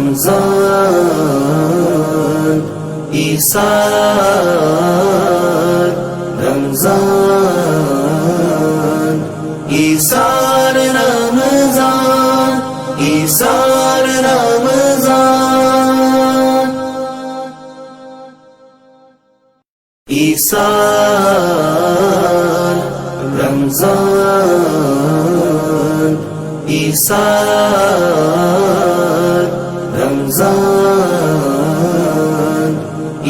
رمضان ایثار رمضان ایثار رمضان ایثار رمضان ایثار رمضان ایثار رمضان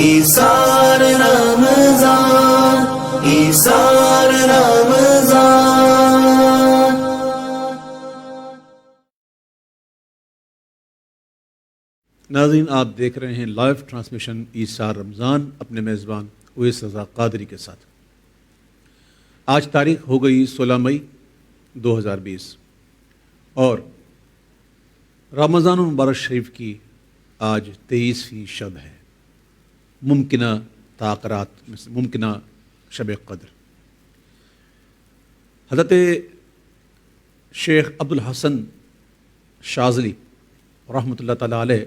ایثار رمضان ایثار رمضان. ناظرین، آپ دیکھ رہے ہیں لائیو ٹرانسمیشن ایثار رمضان اپنے میزبان اویس رضا قادری کے ساتھ. آج تاریخ ہو گئی 16 مئی 2020 اور رمضان المبارک شریف کی آج 23ویں شب ہے، ممکنہ تاخرات میں سے ممکنہ شب قدر. حضرت شیخ عبدالحسن شاذلی رحمۃ اللہ تعالیٰ علیہ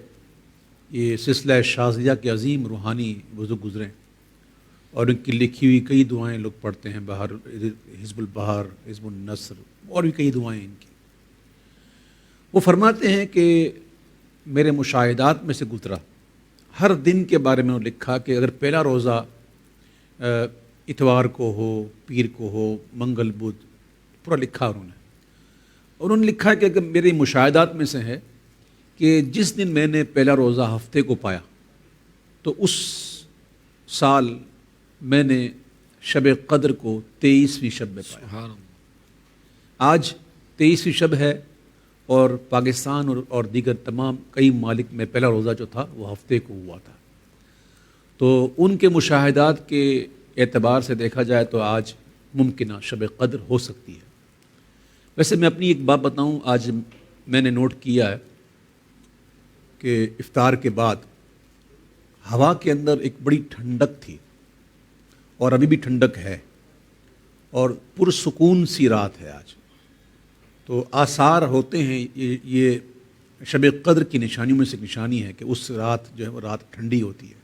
یہ سلسلہ شاذلیہ کے عظیم روحانی بزرگ گزرے اور ان کی لکھی ہوئی کئی دعائیں لوگ پڑھتے ہیں، بہر حزب البہر، حزب النصر اور بھی کئی دعائیں ان کی. وہ فرماتے ہیں کہ میرے مشاہدات میں سے گزرا ہر دن کے بارے میں لکھا کہ اگر پہلا روزہ اتوار کو ہو، پیر کو ہو، منگل بدھ، پورا لکھا انہوں نے لکھا کہ اگر میرے مشاہدات میں سے ہے کہ جس دن میں نے پہلا روزہ ہفتے کو پایا تو اس سال میں نے شب قدر کو 23ویں شب میں پایا. آج 23ویں شب ہے اور پاکستان اور دیگر تمام کئی ممالک میں پہلا روزہ جو تھا وہ ہفتے کو ہوا تھا. تو ان کے مشاہدات کے اعتبار سے دیکھا جائے تو آج ممکنہ شب قدر ہو سکتی ہے. ویسے میں اپنی ایک بات بتاؤں، آج میں نے نوٹ کیا ہے کہ افطار کے بعد ہوا کے اندر ایک بڑی ٹھنڈک تھی اور ابھی بھی ٹھنڈک ہے اور پرسکون سی رات ہے آج. تو آثار ہوتے ہیں یہ شب قدر کی نشانیوں میں سے نشانی ہے کہ اس رات جو ہے وہ رات ٹھنڈی ہوتی ہے.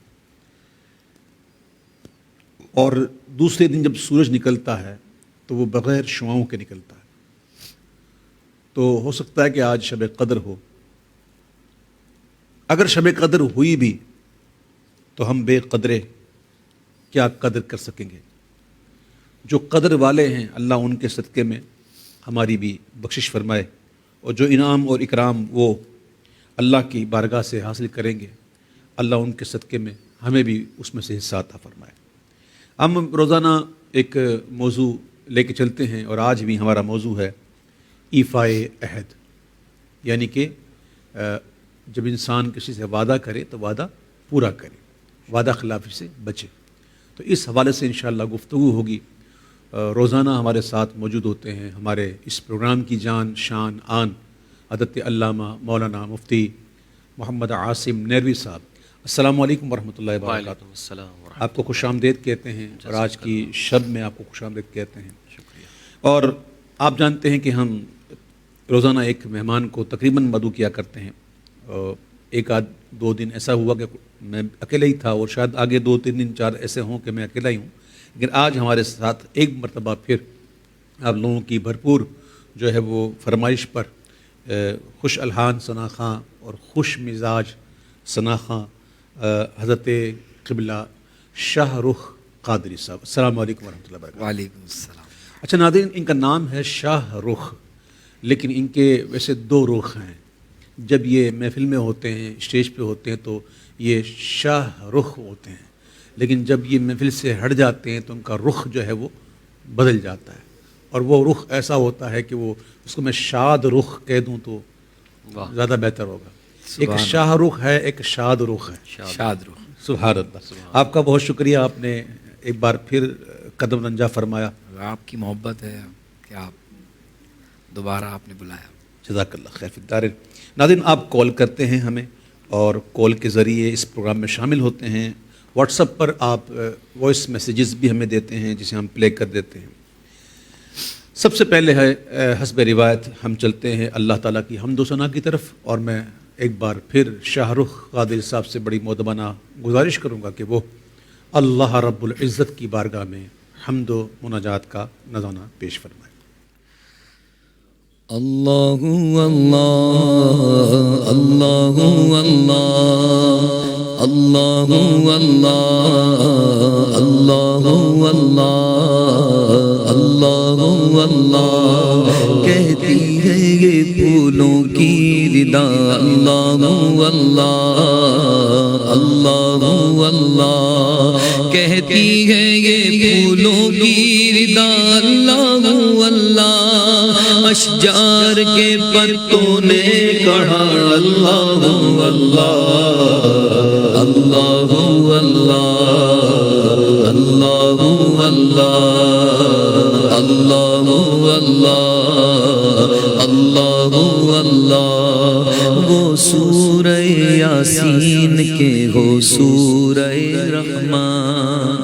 اور دوسرے دن جب سورج نکلتا ہے تو وہ بغیر شعاؤں کے نکلتا ہے. تو ہو سکتا ہے کہ آج شب قدر ہو. اگر شب قدر ہوئی بھی تو ہم بے قدرے کیا قدر کر سکیں گے. جو قدر والے ہیں اللہ ان کے صدقے میں ہماری بھی بخشش فرمائے، اور جو انعام اور اکرام وہ اللہ کی بارگاہ سے حاصل کریں گے اللہ ان کے صدقے میں ہمیں بھی اس میں سے حصہ عطا فرمائے. ہم روزانہ ایک موضوع لے کے چلتے ہیں اور آج بھی ہمارا موضوع ہے ایفائے عہد، یعنی کہ جب انسان کسی سے وعدہ کرے تو وعدہ پورا کرے، وعدہ خلافی سے بچے. تو اس حوالے سے انشاءاللہ گفتگو ہوگی. روزانہ ہمارے ساتھ موجود ہوتے ہیں ہمارے اس پروگرام کی جان شان آن حضرت علامہ مولانا مفتی محمد عاصم نیروی صاحب. السلام علیکم ورحمۃ اللہ وبرکاتہ. آپ کو خوش آمدید کہتے ہیں اور آج کی شب میں آپ کو خوش آمدید کہتے ہیں. شکریہ. اور آپ جانتے ہیں کہ ہم روزانہ ایک مہمان کو تقریباً مدعو کیا کرتے ہیں. ایک آدھ دو دن ایسا ہوا کہ میں اکیلا ہی تھا اور شاید آگے 2-3 دن 4 ایسے ہوں کہ میں اکیلا ہی ہوں، لیکن آج ہمارے ساتھ ایک مرتبہ پھر آپ لوگوں کی بھرپور جو ہے وہ فرمائش پر خوش الحان ثنا خاں اور خوش مزاج ثنا خاں حضرت قبلہ شاہ رخ قادری صاحب. السلام علیکم ورحمۃ اللہ وبرکاتہ. وعلیکم السلام. اچھا ناظرین، ان کا نام ہے شاہ رخ، لیکن ان کے ویسے 2 رخ ہیں. جب یہ محفل میں ہوتے ہیں، اسٹیج پہ ہوتے ہیں تو یہ شاہ رخ ہوتے ہیں، لیکن جب یہ محفل سے ہٹ جاتے ہیں تو ان کا رخ جو ہے وہ بدل جاتا ہے، اور وہ رخ ایسا ہوتا ہے کہ وہ اس کو میں شاد رخ کہہ دوں تو زیادہ بہتر ہوگا. ایک شاہ رخ ہے، ایک شاد رخ ہے. شاد رخ. سبحان اللہ. آپ کا بہت شکریہ، آپ نے ایک بار پھر قدم رنجا فرمایا. آپ کی محبت ہے کہ آپ دوبارہ آپ نے بلایا. جزاک اللہ خیر فی الدارین. ناظرین، آپ کال کرتے ہیں ہمیں اور کال کے ذریعے اس پروگرام میں شامل ہوتے ہیں. واٹس ایپ پر آپ وائس میسیجز بھی ہمیں دیتے ہیں جسے ہم پلے کر دیتے ہیں. سب سے پہلے ہے حسب روایت ہم چلتے ہیں اللہ تعالیٰ کی حمد و ثنا کی طرف، اور میں ایک بار پھر شاہ رخ قادری صاحب سے بڑی مؤدبانہ گزارش کروں گا کہ وہ اللہ رب العزت کی بارگاہ میں حمد و مناجات کا نذرانہ پیش فرمائے۔ اللہ اللہ اللہ اللہ اللہ اللہ اللہ اللہ اللہ کہتی ہے یہ پھولوں کی ردا اللہ اللہ اللہ اللہ کہتی ہے یہ پھولوں کی ردا اللہ اللہ اشجار کے پتوں نے کہا اللہ اللہ اللہ اللہ اللہ اللہ اللہ اللہ اللہ وہ سورہ یاسین کے ہو سورہ رحمان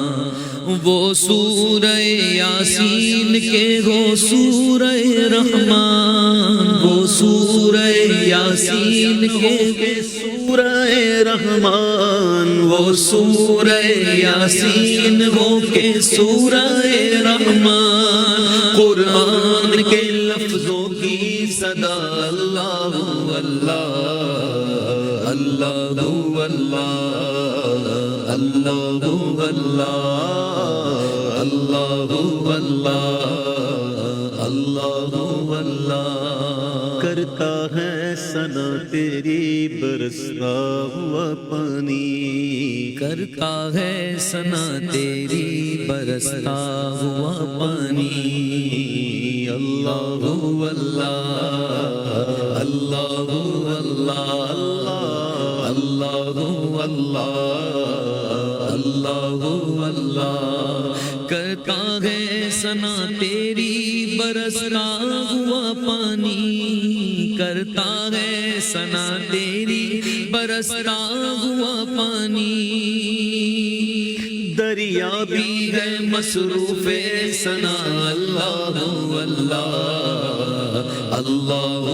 وہ سورہ یاسین کے ہو سورہ رحمان وہ سورہ یاسین کے سورہ رحمان وہ سورہ یاسین ہو کے سورہ رحمان قرآن کے لفظوں کی صدا اللہ اللہ اللہ اللہ اللہ اللہ اللہ اللہ اللہ کرتا ہے ثنا تیری برستا ہوا پانی کرتا ہے ثنا تیری برستا ہوا پانی اللہ اللہ اللہ اللہ اللہ اللہ کرتا ہے ثنا تیری برستا ہوا پانی کرتا ہے ثنا تیری برستا ہوا پانی دریا بھی ہے مصروف ثنا اللہ اللہ اللہ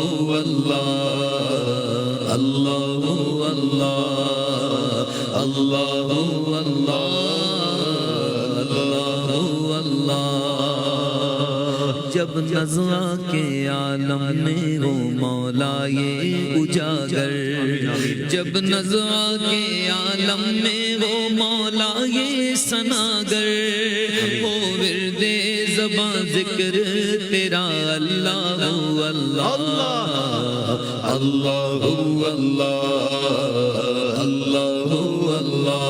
اللہ اللہ اللہ اللہ جب نزا کے عالم میں ہو مولا یہ اجاگر جب نزا کے عالم میں ہو مولا یہ سناگر ہو ورد زبان ذکر تیرا اللہ اللہ اللہ اللہ اللہ اللہ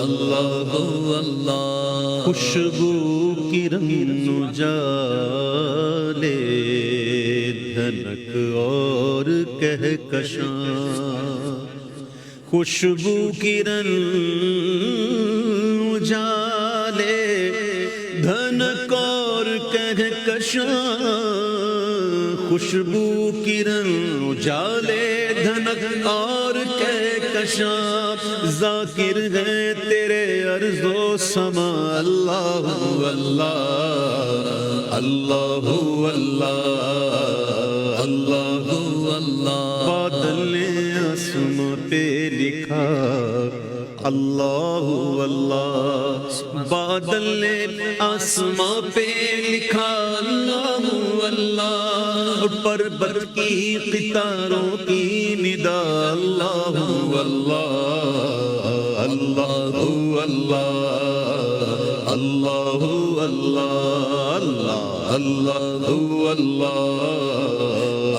اللہ اللہ خوشبو کی رنگ جالے دھنک اور کہکشاں خوشبو کی رنگ جالے دھنک اور کہکشاں خوشبو کی رنگ جالے دھنک اور کہکشاں ذاکر ہے تیرے عرض و سما اللہ اللہ اللہ اللہ اللہ اللہ بادل نے آسماں پہ لکھا اللہ اللہ بادل نے آسماں پہ لکھا اللہ اللہ پربت کی قطاروں کی ندا اللہ اللہ اللہ اللہ اللہ اللہ اللہ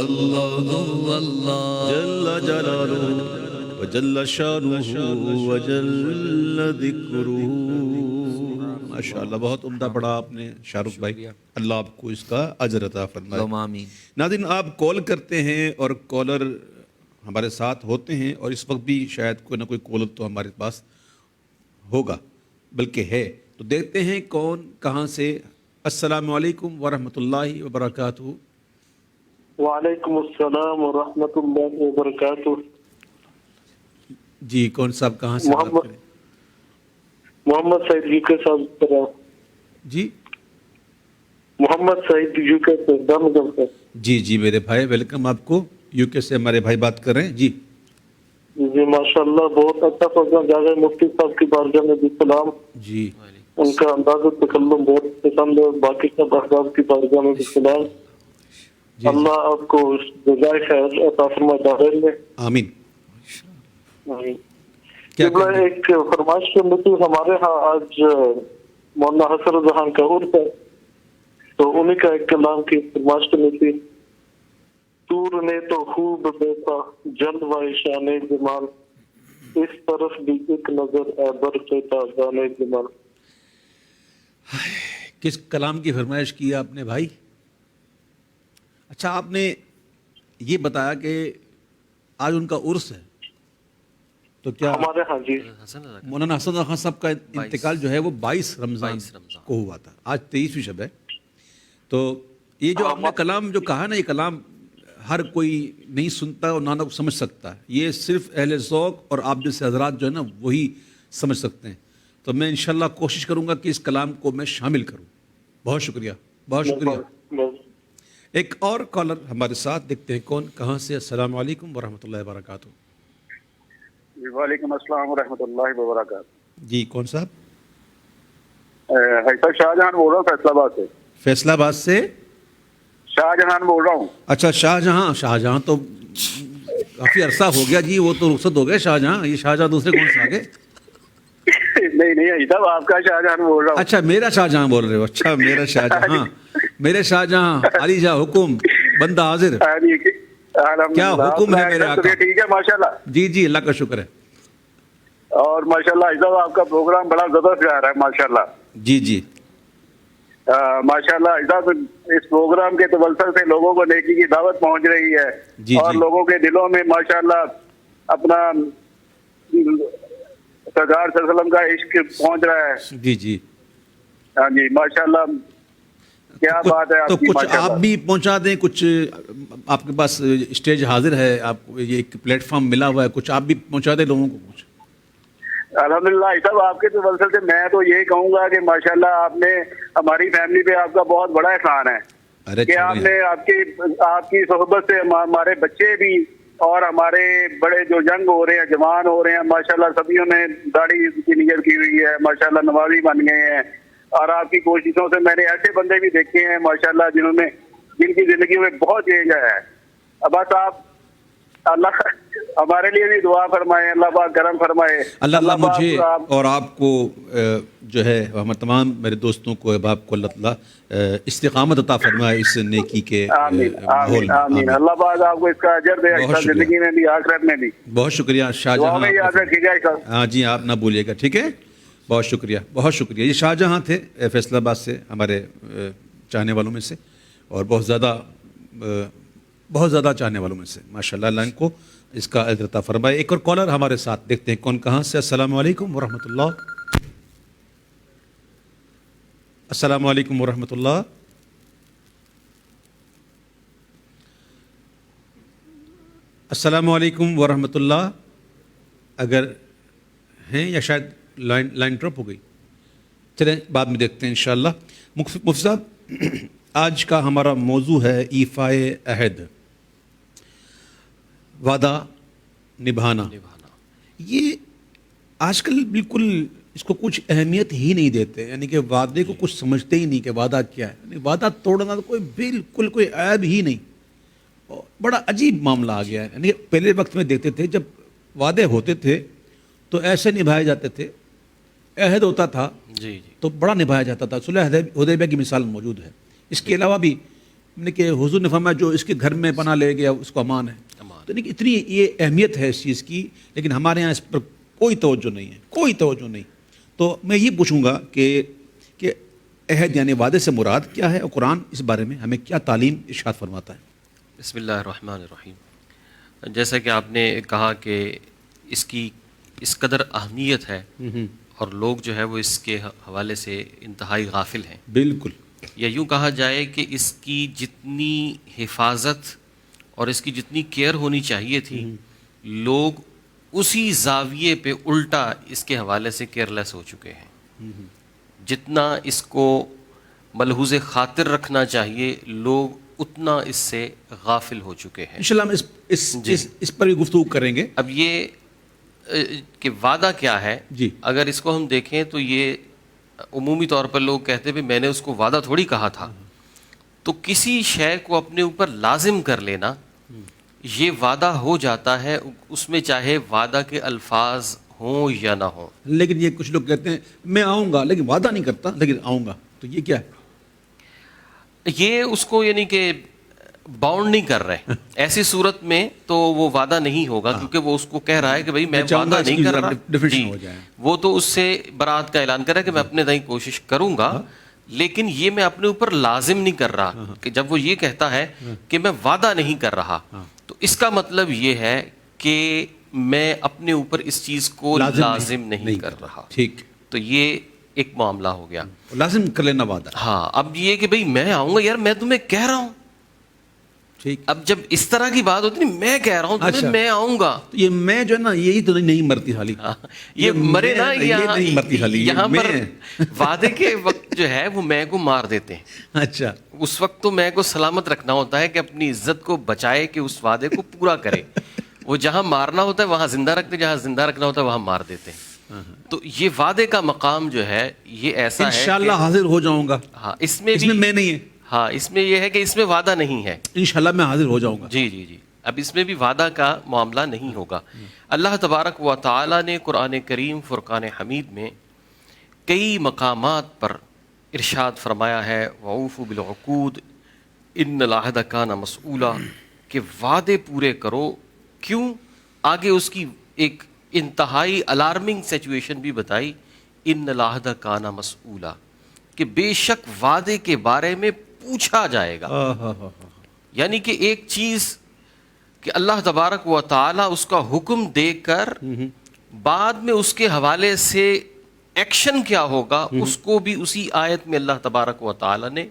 اللہ اللہ جل جلالہ وجل شانہ وجل ذکرہ۔ ماشاءاللہ بہت عمدہ پڑھا آپ نے شاہ رخ بھائی، اللہ آپ کو اس کا اجر عطا فرمائے۔ آمین۔ ناظرین، آپ کال کرتے ہیں اور کالر ہمارے ساتھ ہوتے ہیں، اور اس وقت بھی شاید کوئی نہ کوئی کالر تو ہمارے پاس ہوگا، بلکہ ہے، تو دیکھتے ہیں کون کہاں سے۔ السلام علیکم ورحمۃ اللہ وبرکاتہ۔ وعلیکم السلام ورحمۃ اللہ وبرکاتہ۔ جی کون صاحب کہاں سے بات کریں؟ محمد سعید یوکے صاحب کر رہا ہوں۔ جی محمد سعید یوکے سے دامدر سے۔ جی جی میرے بھائی ویلکم آپ کو, UK سے ہمارے بھائی بات کر رہے ہیں جی. جی ماشاءاللہ بہت اچھا پروگرام جا رہا ہے. مفتی صاحب کی بارگاہ میں بھی سلام. جی ان کا انداز تکلم بہت پسند ہے. باقی سب احباب کی بارگاہ میں بھی سلام. جی اللہ آپ کو جزائے خیر عطا فرمائے دارین میں. آمین. آمین. کیا قبلہ کہیں گے؟ ایک فرمائش کے مطابق ہمارے ہاں آج مولانا حسن جہاں کا عرس ہے, تو انہیں کا ایک کلام کی فرمائش کرنی تھی. تور نے تو خوب دیکھا جلوہ شان جمال, اس طرف بھی ایک نظر اے برقتا گانے جمال. کس کلام کی فرمائش کی ہے آپ نے بھائی؟ اچھا آپ نے یہ بتایا کہ آج ان کا عرس ہے, تو کیا ہمارے ہاں جی مولانا حسن خان صاحب کا انتقال جو ہے وہ 22 رمضان کو ہوا تھا, آج 23ویں شب ہے. تو یہ جو آپ نے کلام جو کہا نا, یہ کلام ہر کوئی نہیں سنتا اور نہ سمجھ سکتا ہے. یہ صرف اہل ذوق اور آپ جیسے حضرات جو ہے نا وہی سمجھ سکتے ہیں. تو میں انشاءاللہ کوشش کروں گا کہ اس کلام کو میں شامل کروں. بہت شکریہ, بہت شکریہ. ایک اور کالر ہمارے ساتھ, دیکھتے ہیں کون کہاں سے. السلام علیکم ورحمۃ اللہ وبرکاتہ. وعلیکم السلام ورحمۃ اللہ وبرکاتہ. جی کون صاحب؟ صاحب شاہ جہان بول رہا ہوں فیصلہ آباد سے. فیصلہ آباد سے شاہ جہان بول رہا ہوں. اچھا شاہ جہاں. شاہ جہاں تو کافی عرصہ ہو گیا جی, وہ تو رخصت ہو گئے شاہ جہاں. یہ شاہ جہاں دوسرے کون سے آگے؟ نہیں صاحب آپ کا شاہ جہان بول رہا ہوں. اچھا میرا شاہ جہاں بول رہے ہو. اچھا میرا شاہ جہاں, میرے شاہ جہاں. علی جا حکم, بندہ حاضر. کیا حکم ہے میرے آقا؟ ٹھیک ہے ماشاءاللہ. جی جی اللہ کا شکر ہے. اور ماشاءاللہ صاحب آپ کا پروگرام بڑا زبردست جا رہا ہے ماشاءاللہ. جی جی ماشاءاللہ صاحب اس پروگرام کے تسلسل سے لوگوں کو نیکی کی دعوت پہنچ رہی ہے. جی اور جی. لوگوں کے دلوں میں ماشاءاللہ اپنا سرکار صلی اللہ علیہ وسلم کا عشق پہنچ رہا ہے. جی جی. ہاں جی ماشاءاللہ کیا بات ہے تو آپ کی. کچھ ماشاءاللہ آپ بھی پہنچا دیں. کچھ آپ کے پاس اسٹیج حاضر ہے, آپ کو یہ ایک پلیٹ فارم ملا ہوا ہے, کچھ آپ بھی پہنچا دیں لوگوں کو کچھ. الحمدللہ صاحب آپ کے تسلسل سے میں تو یہی کہوں گا کہ ماشاءاللہ آپ نے ہماری فیملی پہ آپ کا بہت بڑا احسان ہے کہ آپ نے آپ کی صحبت سے ہمارے بچے بھی اور ہمارے بڑے جو ینگ ہو رہے ہیں, جوان ہو رہے ہیں ماشاءاللہ سبھیوں نے داڑھی کی نیت کی ہوئی ہے ماشاءاللہ, نمازی بن گئے ہیں. اور آپ کی کوششوں سے میں نے ایسے بندے بھی دیکھے ہیں ماشاءاللہ جن کی زندگی میں بہت چینج آیا ہے. اب بس آپ اللہ ہمارے لیے بھی دعا فرمائے, اللہ پاک کرم فرمائے. اللہ مجھے اور آپ کو جو ہے ہم تمام میرے دوستوں کو احباب کو اللہ تعالیٰ استقامت عطا فرمائے اس نیکی کے ماحول میں. آمین. اللہ پاک آپ کو اس کا اجر دے زندگی میں بھی آخرت میں بھی. بہت شکریہ شاہ دعا میں یاد جہاں. رکھیے گا. ہاں جی آپ نہ بولیے گا, ٹھیک ہے. بہت شکریہ, بہت شکریہ. یہ شاہ جہاں تھے فیصلہ آباد سے, ہمارے چاہنے والوں میں سے, اور بہت زیادہ چاہنے والوں میں سے ماشاءاللہ. اللہ ان کو اس کا اجر عطا فرمائے. ایک اور کالر ہمارے ساتھ, دیکھتے ہیں کون کہاں سے. السلام علیکم ورحمۃ اللہ. السلام علیکم ورحمۃ اللہ. السلام علیکم ورحمۃ اللہ. اگر ہیں یا شاید لائن ڈراپ ہو گئی, چلیں بعد میں دیکھتے ہیں انشاءاللہ. مفتی صاحب آج کا ہمارا موضوع ہے ایفائے عہد, وعدہ نبھانا. یہ آج کل بالکل اس کو کچھ اہمیت ہی نہیں دیتے, یعنی کہ وعدے کو کچھ سمجھتے ہی نہیں کہ وعدہ کیا ہے. یعنی وعدہ توڑنا تو بالکل کوئی عیب ہی نہیں. بڑا عجیب معاملہ آ گیا ہے. یعنی پہلے وقت میں دیکھتے تھے جب وعدے ہوتے تھے تو ایسے نبھائے جاتے تھے. عہد ہوتا تھا جی تو بڑا نبھایا جاتا تھا. صلح حدیبیہ کی مثال موجود ہے. اس کے علاوہ بھی کہ حضور نے فرمایا جو اس کے گھر میں پناہ لے گیا اس کو امان ہے. تو اتنی یہ اہمیت ہے اس چیز کی, لیکن ہمارے ہاں اس پر کوئی توجہ نہیں ہے, کوئی توجہ نہیں. تو میں یہ پوچھوں گا کہ عہد یعنی وعدے سے مراد کیا ہے, اور قرآن اس بارے میں ہمیں کیا تعلیم ارشاد فرماتا ہے. بسم اللہ الرحمن الرحیم. جیسا کہ آپ نے کہا کہ اس کی اس قدر اہمیت ہے اور لوگ جو ہے وہ اس کے حوالے سے انتہائی غافل ہیں. بالکل. یا یوں کہا جائے کہ اس کی جتنی حفاظت اور اس کی جتنی کیئر ہونی چاہیے تھی, لوگ اسی زاویے پہ الٹا اس کے حوالے سے کیئر لیس ہو چکے ہیں. جتنا اس کو ملحوظ خاطر رکھنا چاہیے لوگ اتنا اس سے غافل ہو چکے ہیں. انشاءاللہ ہم اس پر بھی گفتگو کریں گے. اب یہ کہ وعدہ کیا ہے, جی اگر اس کو ہم دیکھیں تو یہ عمومی طور پر لوگ کہتے ہیں میں نے اس کو وعدہ تھوڑی کہا تھا. تو کسی شے کو اپنے اوپر لازم کر لینا یہ وعدہ ہو جاتا ہے, اس میں چاہے وعدہ کے الفاظ ہوں یا نہ ہوں. لیکن یہ کچھ لوگ کہتے ہیں میں آؤں گا لیکن وعدہ نہیں کرتا لیکن آؤں گا, تو یہ کیا ہے؟ یہ اس کو یعنی کہ باؤنڈ نہیں کر رہے. ایسی صورت میں تو وہ وعدہ نہیں ہوگا کیونکہ وہ اس کو کہہ رہا ہے کہ بھائی میں وعدہ نہیں کر رہا. جی وہ تو اس سے برات کا اعلان کر رہا ہے کہ میں اپنے تئیں کوشش کروں گا لیکن یہ میں اپنے اوپر لازم نہیں کر رہا. کہ جب وہ یہ کہتا ہے کہ میں وعدہ نہیں کر رہا تو اس کا مطلب یہ ہے کہ میں اپنے اوپر اس چیز کو لازم نہیں کر رہا. ٹھیک, تو یہ ایک معاملہ ہو گیا, لازم کر لینا وعدہ. ہاں اب یہ کہ بھئی میں آؤں گا, یار میں تمہیں کہہ رہا ہوں. ٹھیک, اب جب اس طرح کی بات ہوتی ہے میں کہہ رہا ہوں تمہیں میں آؤں گا, یہ میں جو ہے نا یہی تو نہیں مرتی خالی, یہ مرے نا نہیں مرتی خالی, یہاں پر وعدے کے وقت جو ہے وہ میں کو مار دیتے ہیں. اچھا, اس وقت تو میں کو سلامت رکھنا ہوتا ہے کہ اپنی عزت کو بچائے کہ اس وعدے کو پورا کرے. وہ جہاں مارنا ہوتا ہے وہاں زندہ رکھتے, جہاں زندہ رکھنا ہوتا ہے وہاں مار دیتے ہیں. تو یہ وعدے کا مقام جو ہے یہ ایسا ہے انشاءاللہ حاضر ہو جاؤں گا. ہاں اس میں نہیں ہے. ہاں اس میں یہ ہے کہ اس میں وعدہ نہیں ہے. انشاءاللہ میں حاضر ہو جاؤں گا. جی جی جی, اب اس میں بھی وعدہ کا معاملہ نہیں ہوگا. اللہ تبارک و تعالی نے قرآن کریم فرقان حمید میں کئی مقامات پر ارشاد فرمایا ہے وَأَوْفُوا بِالْعُقُودِ إِنَّ الْعَهْدَ كَانَ مَسْئُولًا, کہ وعدے پورے کرو. کیوں؟ آگے اس کی ایک انتہائی الارمنگ سچویشن بھی بتائی, ان العہد کان مسئولا, کہ بے شک وعدے کے بارے میں پوچھا جائے گا. یعنی کہ ایک چیز کہ اللہ تبارک و تعالی اس کا حکم دے کر بعد میں اس کے حوالے سے ایکشن کیا ہوگا اس کو بھی اسی آیت میں اللہ تبارک و تعالی نے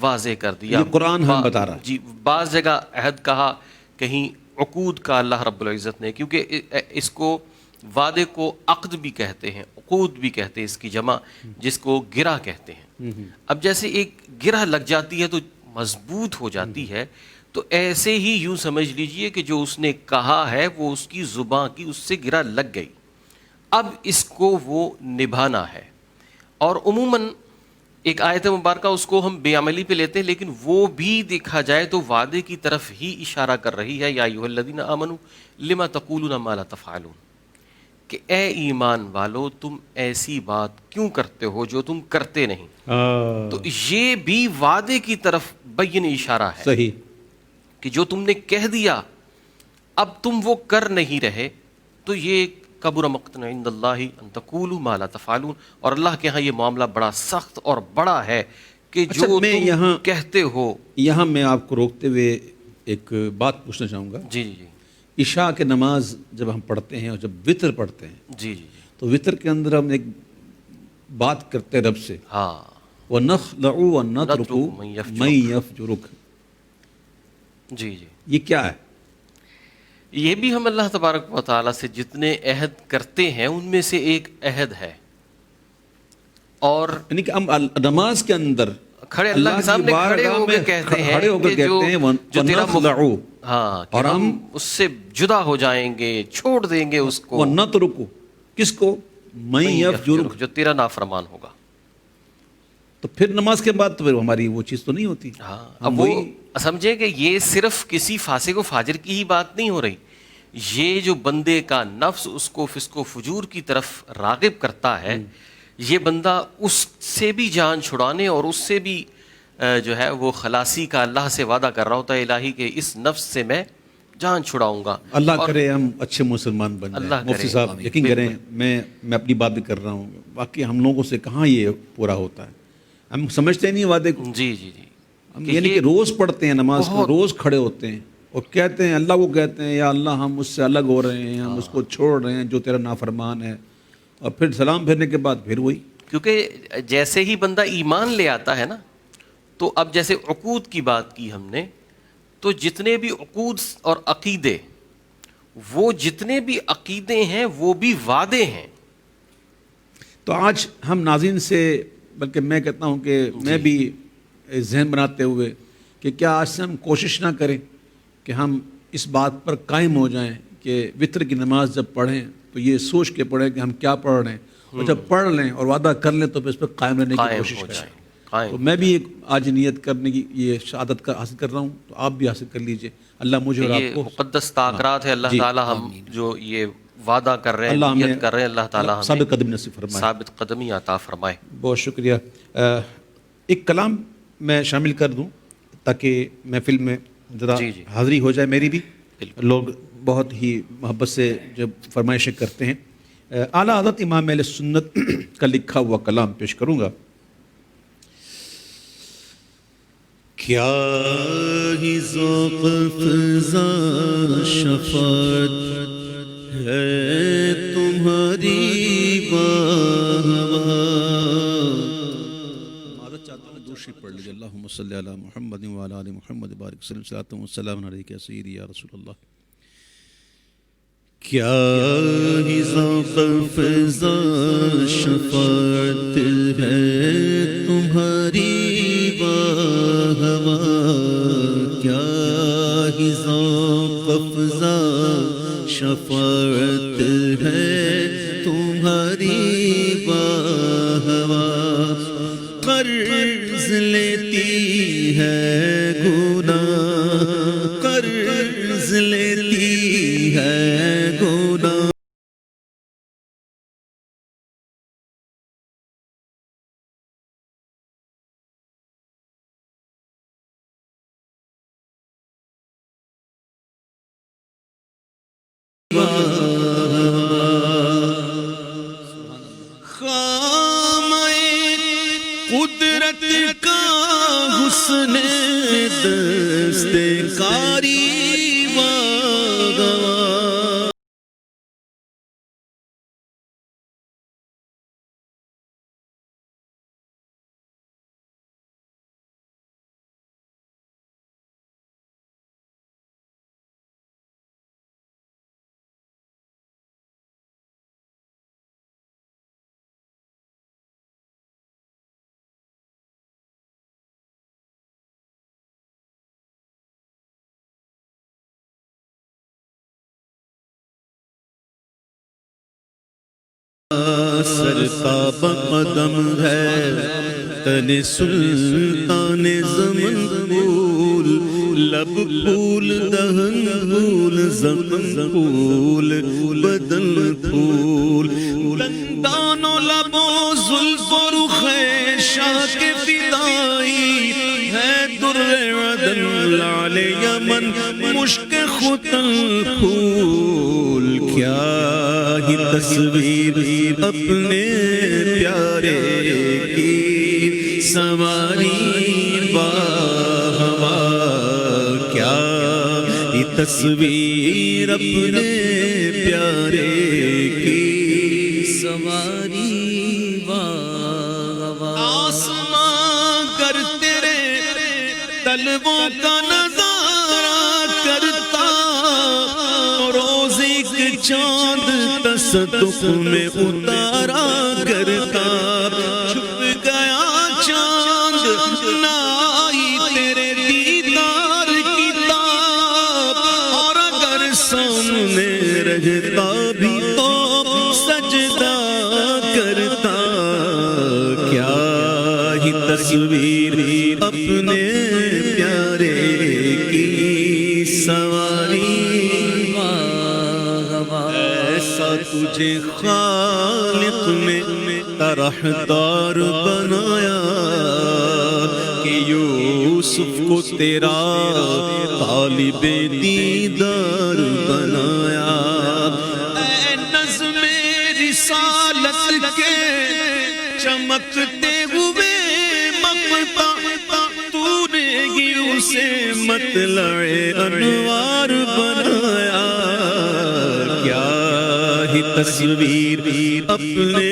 واضح کر دیا. یہ قرآن ہم بتا رہا ہے. جی, بعض جگہ عہد کہا, کہیں عقود کا اللہ رب العزت نے, کیونکہ اس کو وعدے کو عقد بھی کہتے ہیں, عقود بھی کہتے ہیں اس کی جمع, جس کو گرہ کہتے ہیں. اب جیسے ایک گرہ لگ جاتی ہے تو مضبوط ہو جاتی ہے, تو ایسے ہی یوں سمجھ لیجئے کہ جو اس نے کہا ہے وہ اس کی زبان کی اس سے گرہ لگ گئی, اب اس کو وہ نبھانا ہے. اور عموماً ایک آیت مبارکہ اس کو ہم بے عملی پہ لیتے ہیں, لیکن وہ بھی دیکھا جائے تو وعدے کی طرف ہی اشارہ کر رہی ہے. یا ایھا الذین آمنوا لما تقولون ما لا تفعلون, کہ اے ایمان والو تم ایسی بات کیوں کرتے ہو جو تم کرتے نہیں. تو یہ بھی وعدے کی طرف بین اشارہ ہے. صحیح, کہ جو تم نے کہہ دیا اب تم وہ کر نہیں رہے, تو یہ کبر مقتا عند اللہ ان تقولوا ما لا تفعلون. اور اللہ کے ہاں یہ معاملہ بڑا سخت اور بڑا ہے کہ جو تم کہتے ہو. یہاں میں آپ کو روکتے ہوئے ایک بات پوچھنا چاہوں گا. جی جی جی, عشاء کے نماز جب ہم پڑھتے ہیں اور جب وطر پڑھتے ہیں, جی جی, تو وطر کے اندر ہم ایک بات کرتے ہیں رب سے, ہاں, وَنَخْلَعُ وَنَتْرُكُ مَن يَفْجُرُكَ. جی جی, یہ کیا ہے؟ یہ بھی ہم اللہ تبارک و تعالیٰ سے جتنے عہد کرتے ہیں ان میں سے ایک عہد ہے. اور یعنی کہ ہم نماز کے اندر کھڑے اللہ کے سامنے کھڑے ہو کے کہتے ہیں کہ جو تیرا ہاں, اور ہم اس سے جدا ہو جائیں گے, چھوڑ دیں گے اس کو. وَنَتْرُكُ, کس کو؟ مَن يَفْجُرُكَ, جو تیرا نافرمان ہوگا. تو پھر نماز کے بعد تو پھر ہماری وہ چیز تو نہیں ہوتی. ہاں, اب وہ سمجھے کہ یہ صرف کسی فاسق و فاجر کی ہی بات نہیں ہو رہی, یہ جو بندے کا نفس اس کو فسق و فجور کی طرف راغب کرتا ہے, یہ بندہ اس سے بھی جان چھڑانے اور اس سے بھی جو ہے وہ خلاصی کا اللہ سے وعدہ کر رہا ہوتا ہے, الہی کہ اس نفس سے میں جان چھڑاؤں گا. اللہ کرے ہم اچھے مسلمان بن جائیں. مفتی صاحب یقین کریں, میں اپنی بات بھی کر رہا ہوں, باقی ہم لوگوں سے کہاں یہ پورا ہوتا ہے, ہم سمجھتے نہیں وعدے کو. جی جی جی, یعنی کہ روز پڑھتے ہیں نماز کو, روز کھڑے ہوتے ہیں اور کہتے ہیں اللہ کو کہتے ہیں یا اللہ ہم اس سے الگ ہو رہے ہیں, ہم اس کو چھوڑ رہے ہیں جو تیرا نافرمان ہے, اور پھر سلام پھیرنے کے بعد پھر وہی. کیونکہ جیسے ہی بندہ ایمان لے آتا ہے نا, تو اب جیسے عقود کی بات کی ہم نے, تو جتنے بھی عقود اور عقیدے, وہ جتنے بھی عقیدے ہیں وہ بھی وعدے ہیں. تو آج ہم ناظرین سے, بلکہ میں کہتا ہوں کہ میں بھی ذہن بناتے ہوئے کہ کیا آج سے ہم کوشش نہ کریں کہ ہم اس بات پر قائم ہو جائیں کہ وطر کی نماز جب پڑھیں تو یہ سوچ کے پڑھیں کہ ہم کیا پڑھ رہے ہیں، اور جب پڑھ لیں اور وعدہ کر لیں تو پھر اس پر قائم رہنے کی کوشش کریں۔ تو میں بھی ایک آج نیت کرنے کی یہ شہادت کا حاصل کر رہا ہوں، تو آپ بھی حاصل کر لیجئے، اللہ مجھے اور آپ کو مقدس تعاقرات ہے اللہ تعالی ہم جو یہ وعدہ کر رہے ہیں، نیت کر رہے ہیں، اللہ تعالی ہمیں ثابت قدمی نصیب فرمائے، ثابت قدمی عطا فرمائے۔ بہت شکریہ۔ ایک کلام میں شامل کر دوں تاکہ محفل میں ذرا حاضری ہو جائے میری بھی، لوگ بہت ہی محبت سے جب فرمائشیں کرتے ہیں۔ اعلیٰ حضرت امام اہل سنت کا لکھا ہوا کلام پیش کروں گا۔ کیا ہی ذوق فضا شفاعت ہے تمہاری معذرت چاہتا ہوں، دوسری پڑھ لیجیے۔ اللہم صلی علی محمد وعلی آل محمد بارک وسلم، صلاۃ و سلام علیک یا سیدی یا رسول اللہ۔ کیا ہی ذوق فضا شفاعت ہے تمہاری ہوا، کیا ہی ذوق فضا شفاعت ہے تمہاری ہوا، قرض لیتی ہے گناہ، قرض لیتی ہے گناہ، قدرت کا حسن دستکاری سرتاب قدم ہے تن سلطان زمن پھول، لب پھول دہن پھول زمن پھول بدن پھول، دندان و لب و زلف و رخ شاک فدائی ہے در عدن لعل یمن مشک ختن پھول، کیا ہی تصویر اپنے پیارے کی سواری باہوا، کیا ہی تصویر اپنے پیارے کی سواری باہوا، آسمان کر تیرے طلبوں کا نظارہ کرتا، روز ایک چاند تصدق میں اتارا کرتا، چھپ گیا چاند نہ آئی تیرے دیدار کی تاب، اور اگر سامنے رہتا بھی تو سجدہ کرتا، کیا ہی تصویر اپنے پیارے کی سواری، ایسا تجھے خالق نے طرحدار بنایا کہ یوسف کو تیرا طالب دیدار بنایا، اے نظم رسالت کے چمکتے ہوئے مقطع، تو نے ہی اسے مطلع انوار بنایا، کیا ہی تصویر اپنے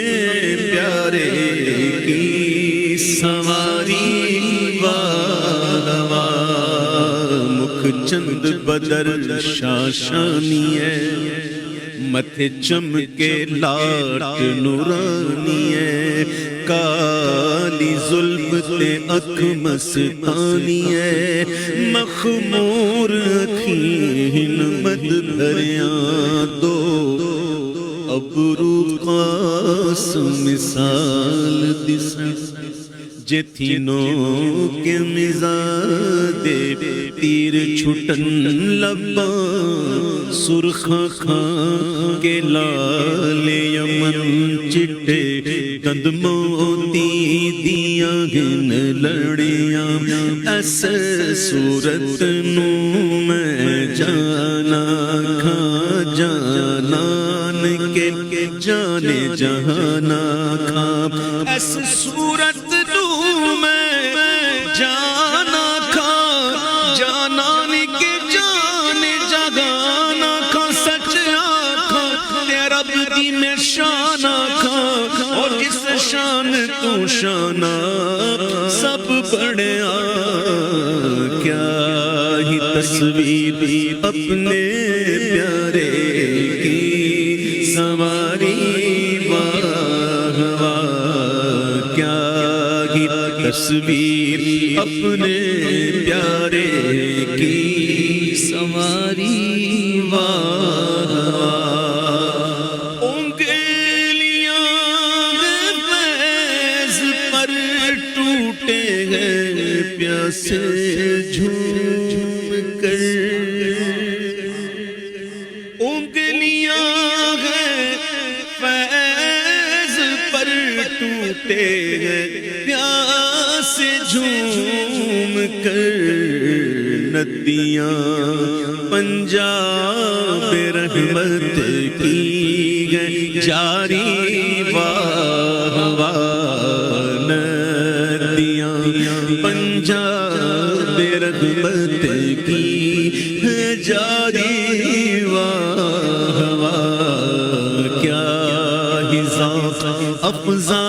پیارے کی سواری واہ، مکھ چند بدر شاشانی ہے، متھے چمکے لاٹ نورانی ہے، کالی زلف تے اکھ مستانی ہے مخمور اکھین مد بھریاں دو ابرو قاس مثال دسن جتھینوں کے مزادے تیر چھٹن لباں سرخاں کھاں کے لال یمن چٹے کند موتی دیاں گن لڑیاں ایسے صورت نوں میں جانا کھاں جانان کے جانے جہانا کھاں ایسے صورت نوں میں جانا کھاں جانان کے جانے جہانا کھاں سچ آکھاں تیرا بدی میں شانہ کھاں اور جس شان تو شانہ سب بڑھیا کیا ہی تصویر اپنے پیارے کی سواری واہ واہ کیا ہی تصویر اپنے پیارے کی سواری واہ واہ انگلیاں فیض پر ٹوٹے ہیں پیاسے جھوم کر انگلیاں ہیں فیض پر ٹوٹے ہیں پیاسے جھوم کر ندیاں پنجاب رحمت کی گئی جاری واہ واہ ندیاں پنجاب رحمت کی ہے جاری واہ واہ کیا ہی ذوق افزا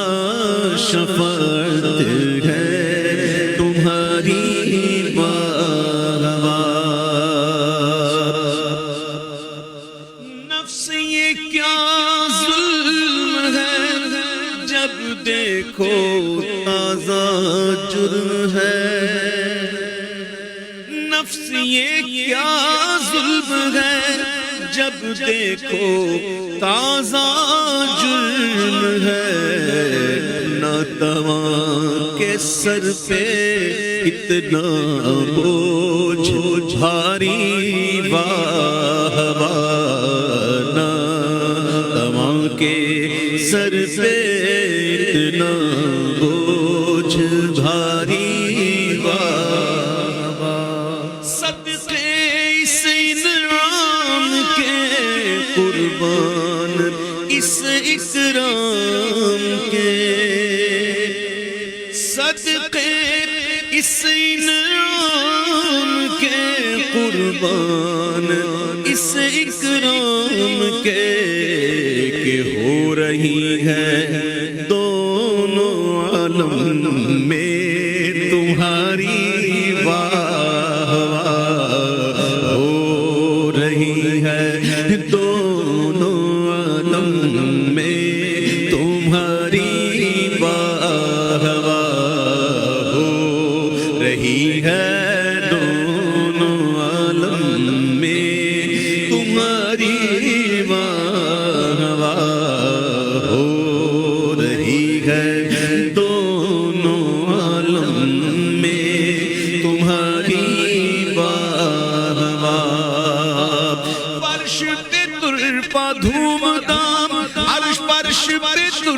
شفاعت ہے تمہاری واہ واہ نفس یہ کیا ظلم ہے جب دیکھو تازہ جرم ہے نفس یہ کیا ظلم ہے جب دیکھو تازہ جرم ہے ناتواں کے سر پہ اتنا بوجھ بھاری واہ واہ ناتواں کے سر پہ اتنا بوجھ بھاری واہ واہ صدقے اس انعام کے قربان اس اکرام کے صدقے اس انعام کے قربان اس اکرام کے کہ ہو رہی ہے دونوں عالم میں تمہاری واہ واہ ہو رہی ہے دونوں عالم میں تمہاری واہ واہ ہو رہی ہے دونوں عالم میں تمہاری واہ واہ ہو رہی ہے دونوں عالم میں تمہاری واہ واہ فرش پہ ترپا دھوم دام عرش فرش پہ ترپا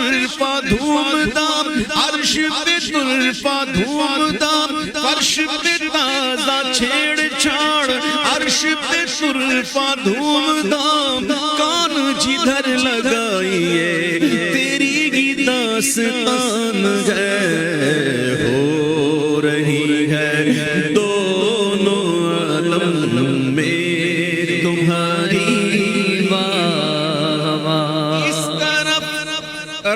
دھوم دام عرش پہ ترپا دھوم دام فرش پہ تازہ چھیڑ چھاڑ عرش پہ ترپا دھوم دام کان جدھر لگائیے تیری ہی داستان ہے ہو رہی ہے دونوں عالم میں تمہاری واہ واہ اس طرف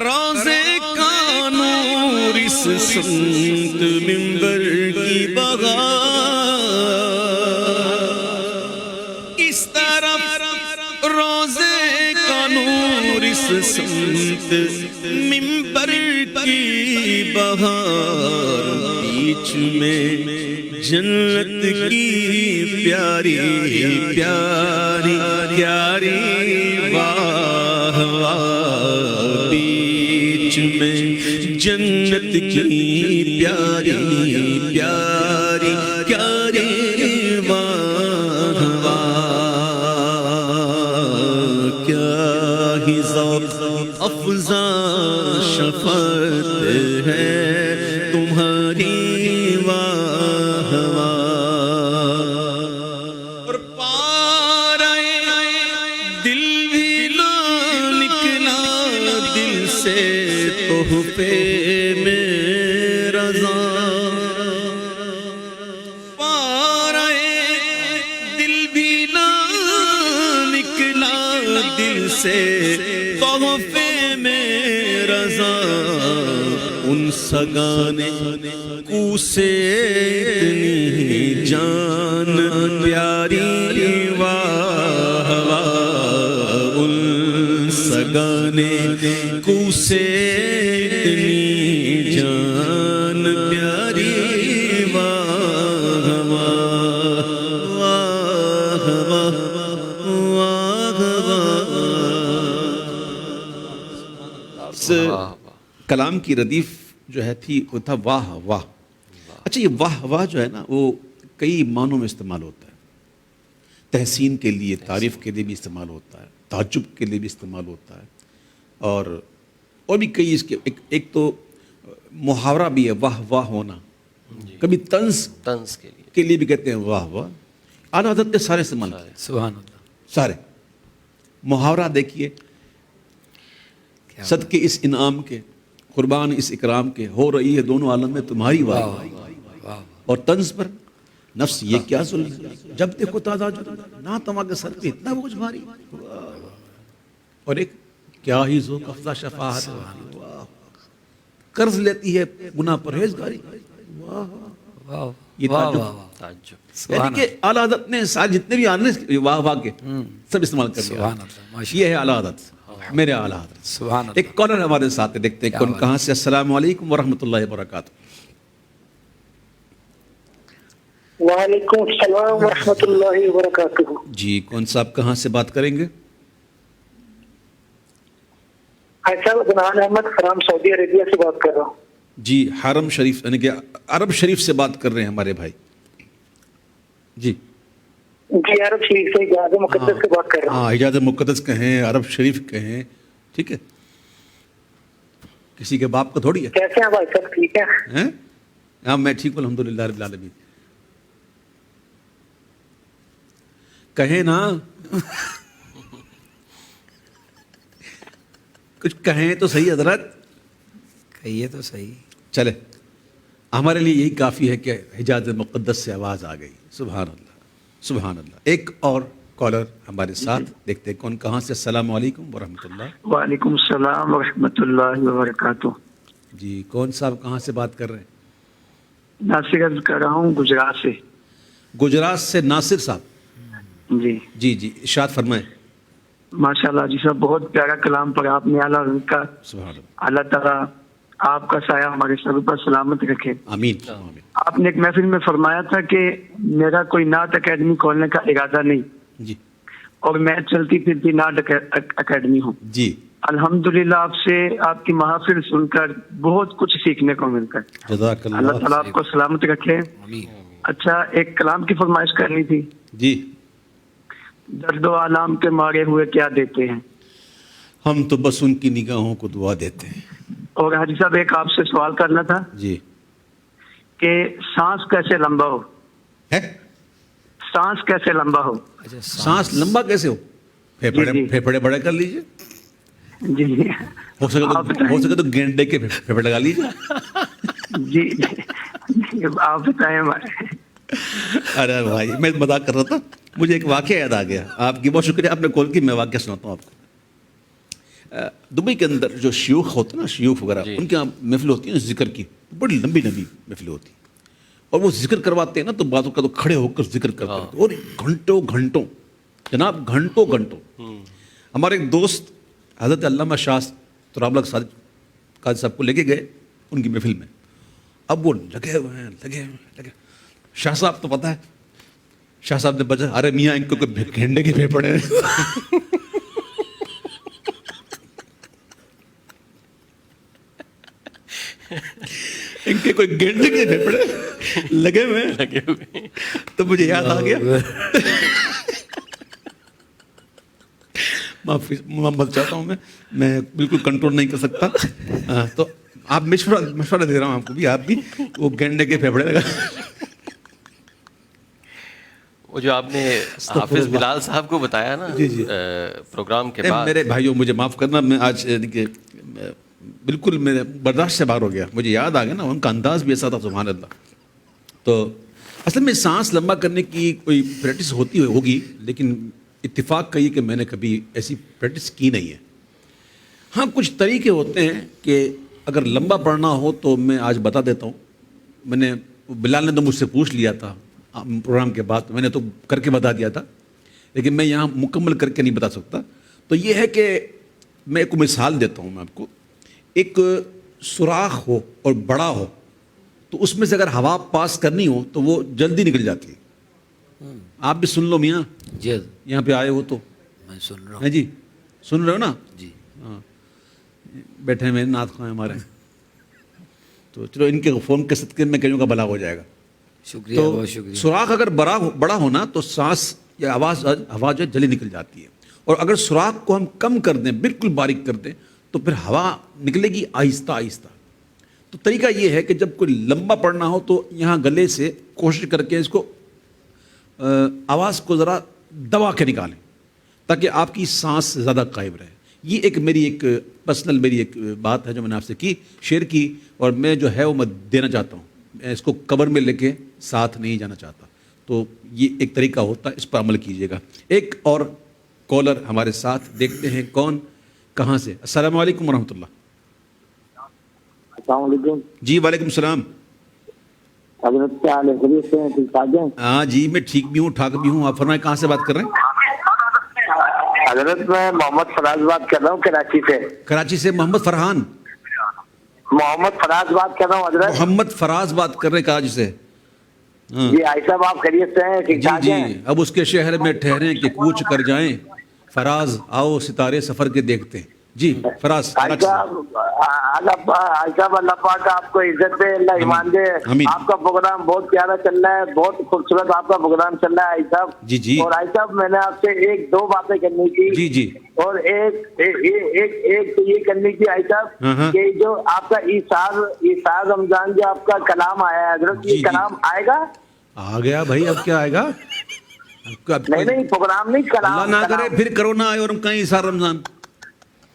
روزے کا نور اس سمت منبر کی بغار اس طرف روزے کا نور اس سمت منبر کی بہار بیچ میں جنت کی پیاری پیاری پیاری واہ واہ بیچ میں جنت کی پیاری پیاری پیاری واہ واہ کیا ہی ذوق افزا شفقت ہے تمہاری واہ واہ اور پارے دل بھی نہ نکلا دل سے تحفے میں رضا پارے دل بھی نہ نکلا دل سے تحفے میں رضا ان سگانے کو سے اتنی جان پیاری واہ واہ ان سگانے کو سے اتنی جان پیاری واہ واہ واہ واہ واہ واہ کلام کی ردیف جو ہے تھی وہ تھا واہ واہ. اچھا یہ واہ واہ جو ہے نا وہ کئی معنوں میں استعمال ہوتا ہے. تحسین کے لیے تعریف کے لیے بھی استعمال ہوتا ہے, تعجب کے لیے بھی استعمال ہوتا ہے, اور بھی کئی اس کے ایک تو محاورہ بھی ہے واہ واہ ہونا. کبھی طنز کے لیے بھی کہتے ہیں واہ واہ. اعلیٰ حضرت کے سارے استعمال ہیں سبحان اللہ. سارے. محاورہ دیکھیے صدقے اس انعام کے قربان اس اکرام کے ہو رہی ہے دونوں عالم میں تمہاری واہ. اور طنز پر نفس یہ کیا ظلم جب دیکھو تازہ نہ تما کے سر پہ اتنا بوجھ بھاری. اور ایک کیا ہی ذوق افزا شفاعت قرض لیتی ہے گناہ پرہیزگاری. یہ تعجب یعنی کہ اعلیٰ حضرت نے سارے جتنے بھی آنے واہ واہ کے سب استعمال کر لیا. یہ ہے اعلیٰ حضرت میرے اعلیٰ حضرت. ایک کالر ہمارے ساتھ دیکھتے ہیں کون کہاں سے. السلام علیکم ورحمۃ اللہ وبرکاتہ. وعلیکم السلام ورحمۃ اللہ وبرکاتہ. جی کون صاحب کہاں سے بات کریں گے؟ ایسا عدنان احمد فرام سعودی عربیہ سے بات کر رہا ہوں. جی حرم شریف یعنی کہ عرب شریف سے بات کر رہے ہیں ہمارے بھائی. جی جی عرب شریف سے حجاز مقدس سے بات کر رہا ہوں. ہاں حجاز مقدس کہیں عرب شریف کہیں ٹھیک ہے. کسی کے باپ کو تھوڑی ہے. کیسے ہیں بھائی صاحب ٹھیک ہیں؟ ہاں میں ٹھیک ہوں الحمدللہ رب العالمین. کہیں نا کچھ کہیں تو صحیح حضرت. کہیے تو صحیح. چلے ہمارے لیے یہی کافی ہے کہ حجاز مقدس سے آواز آ گئی. سبحان اللہ سبحان اللہ. ایک اور کالر ہمارے ساتھ دیکھتے ہیں کون کہاں سے. السلام علیکم ورحمۃ اللہ. وعلیکم السلام ورحمۃ اللہ وبرکاتہ. جی کون صاحب کہاں سے بات کر رہے ہیں؟ ناصر عرض کر رہا ہوں گجرات سے. گجرات سے ناصر صاحب. جی جی جی ارشاد فرمائیں. ماشاء اللہ جی صاحب بہت پیارا کلام پڑھا آپ نے. اعلیٰ حضرت کا سبحان اللہ. اللہ تعالیٰ آپ کا سایہ ہمارے سر پر سلامت رکھے. آمین آمین. آپ نے ایک محفل میں فرمایا تھا کہ میرا کوئی نعت اکیڈمی کھولنے کا ارادہ نہیں جی اور میں چلتی پھرتی نعت اکیڈمی ہوں. جی الحمدللہ آپ سے آپ کی محافل سن کر بہت کچھ سیکھنے کو مل کر. جزاک اللہ اللہ. تعالیٰ آپ کو سلامت رکھے. اچھا ایک کلام کی فرمائش کرنی تھی. جی درد و آلام کے مارے ہوئے کیا دیتے ہیں ہم تو بس ان کی نگاہوں کو دعا دیتے ہیں. اور حاجی صاحب ایک آپ سے سوال کرنا تھا جی کہ سانس کیسے لمبا ہو. ہے سانس کیسے لمبا ہو. سانس لمبا کیسے ہو؟ پھیپھڑے بڑے کر لیجئے. جی ہو سکے تو گینڈے کے پھیپھڑے لگا لیجئے. جی آپ بتائیں. ارے بھائی میں مذاق کر رہا تھا. مجھے ایک واقعہ یاد آ گیا. آپ کی بہت شکریہ آپ نے کال کی. میں واقعہ سناتا ہوں آپ کو. دبئی کے اندر جو شیوخ ہوتے ہیں نا شیوخ وغیرہ ان کے یہاں محفل ہوتی ہے ذکر کی. بڑی لمبی لمبی محفل ہوتی اور وہ ذکر کرواتے ہیں نا تو بعضوں کا تو کھڑے ہو کر ذکر کرتے ہیں اور گھنٹوں گھنٹوں جناب گھنٹوں گھنٹوں. ہمارے ایک دوست حضرت علامہ شاہ تراب الحق قاضی صاحب کو لے کے گئے ان کی محفل میں. اب وہ لگے ہوئے ہیں. شاہ صاحب تو پتہ ہے, شاہ صاحب نے بجا, ارے میاں ان کو گھنٹے کے پھیپڑے ہیں. ان کے کوئی گھنٹے کے پھیپڑے لگے ہوئے ہیں. تو مجھے یاد آ گیا, محمد چاہتا ہوں میں بالکل کنٹرول نہیں کر سکتا. تو آپ مشورہ دے رہا ہوں آپ کو بھی, آپ بھی وہ گینڈے کے پھیپڑے لگا. وہ جو آپ نے حافظ بلال صاحب کو بتایا نا پروگرام کے بعد, میرے بھائیوں مجھے معاف کرنا, میں آج بالکل میرے برداشت سے باہر ہو گیا. مجھے یاد آ گیا نا, ان کا انداز بھی ایسا تھا, سبحان اللہ. تو اصل میں سانس لمبا کرنے کی کوئی پریکٹس ہوتی ہوگی, لیکن اتفاق کہیے کہ میں نے کبھی ایسی پریکٹس کی نہیں ہے. ہاں کچھ طریقے ہوتے ہیں کہ اگر لمبا پڑھنا ہو تو میں آج بتا دیتا ہوں. میں نے, بلال نے تو مجھ سے پوچھ لیا تھا پروگرام کے بعد, میں نے تو کر کے بتا دیا تھا, لیکن میں یہاں مکمل کر کے نہیں بتا سکتا. تو یہ ہے کہ میں ایک مثال دیتا ہوں میں آپ کو. ایک سوراخ ہو اور بڑا ہو تو اس میں سے اگر ہوا پاس کرنی ہو تو وہ جلدی نکل جاتی ہے. آپ بھی سن لو میاں, جی یہاں پہ آئے ہو تو میں سن رہا ہیں ہوں. جی, سن رہے ہو نا. جی ہاں, بیٹھے ہوئے نعت خواہ ہمارے, تو چلو ان کے فون کے صدقے میں کہوں کا بھلا ہو جائے گا. شکریہ, تو بہت شکریہ. سوراخ اگر بڑا ہونا تو سانس یا ہوا جو جلدی نکل جاتی ہے. اور اگر سوراخ کو ہم کم کر دیں, بالکل باریک کر دیں, تو پھر ہوا نکلے گی آہستہ آہستہ. تو طریقہ یہ ہے کہ جب کوئی لمبا پڑھنا ہو تو یہاں گلے سے کوشش کر کے اس کو آواز کو ذرا دبا کے نکالیں تاکہ آپ کی سانس زیادہ قائم رہے. یہ ایک میری ایک پرسنل میری ایک بات ہے جو میں نے آپ سے کی, شیئر کی, اور میں جو ہے وہ میں دینا چاہتا ہوں. میں اس کو کور میں لے کے ساتھ نہیں جانا چاہتا. تو یہ ایک طریقہ ہوتا ہے, اس پر عمل کیجیے گا. ایک اور کالر ہمارے ساتھ, دیکھتے ہیں کون کہاں سے. السلام علیکم ورحمۃ اللہ. السلام علیکم. جی وعلیکم السلام. حضرت کیا حال ہے, خیریت سے ہیں, ٹھیک ٹھاک ہیں؟ ہاں جی میں ٹھیک بھی ہوں, ٹھاک بھی ہوں. آپ فرمائیں کہاں سے بات کر رہے ہیں؟ حضرت میں محمد فراز بات کر رہا ہوں کراچی سے. کراچی سے محمد فرحان. محمد فراز بات کر رہا ہوں حضرت. محمد فراز بات کر رہے ہیں کراچی سے. جی آئی صاحب آپ خیریت سے ہیں, ٹھیک جی ٹھاک جی, ہیں؟ اب اس کے شہر میں ٹھہریں کہ کوچ کر جائیں, فراز آؤ ستارے سفر کے دیکھتے ہیں. جی فراز. آئی صاحب اللہ پاک آپ کو عزت دے, اللہ ایمان دے. آپ کا پروگرام بہت پیارا چل رہا ہے, بہت خوبصورت آپ کا پروگرام چل رہا ہے آئی صاحب. جی جی. اور آئی صاحب میں نے آپ سے ایک دو باتیں کرنی تھی. جی جی. اور ایک تو یہ کرنی تھی آئی صاحب کہ جو آپ کا عیسار رمضان جو آپ کا کلام آیا ہے حضرت, یہ کلام آئے گا؟ آ گیا بھائی, اب کیا آئے گا. نہیں پروگرام نہیں, کلام. اللہ نہ کرے پھر کرونا آئے اور ہم کہیں عیسار رمضان.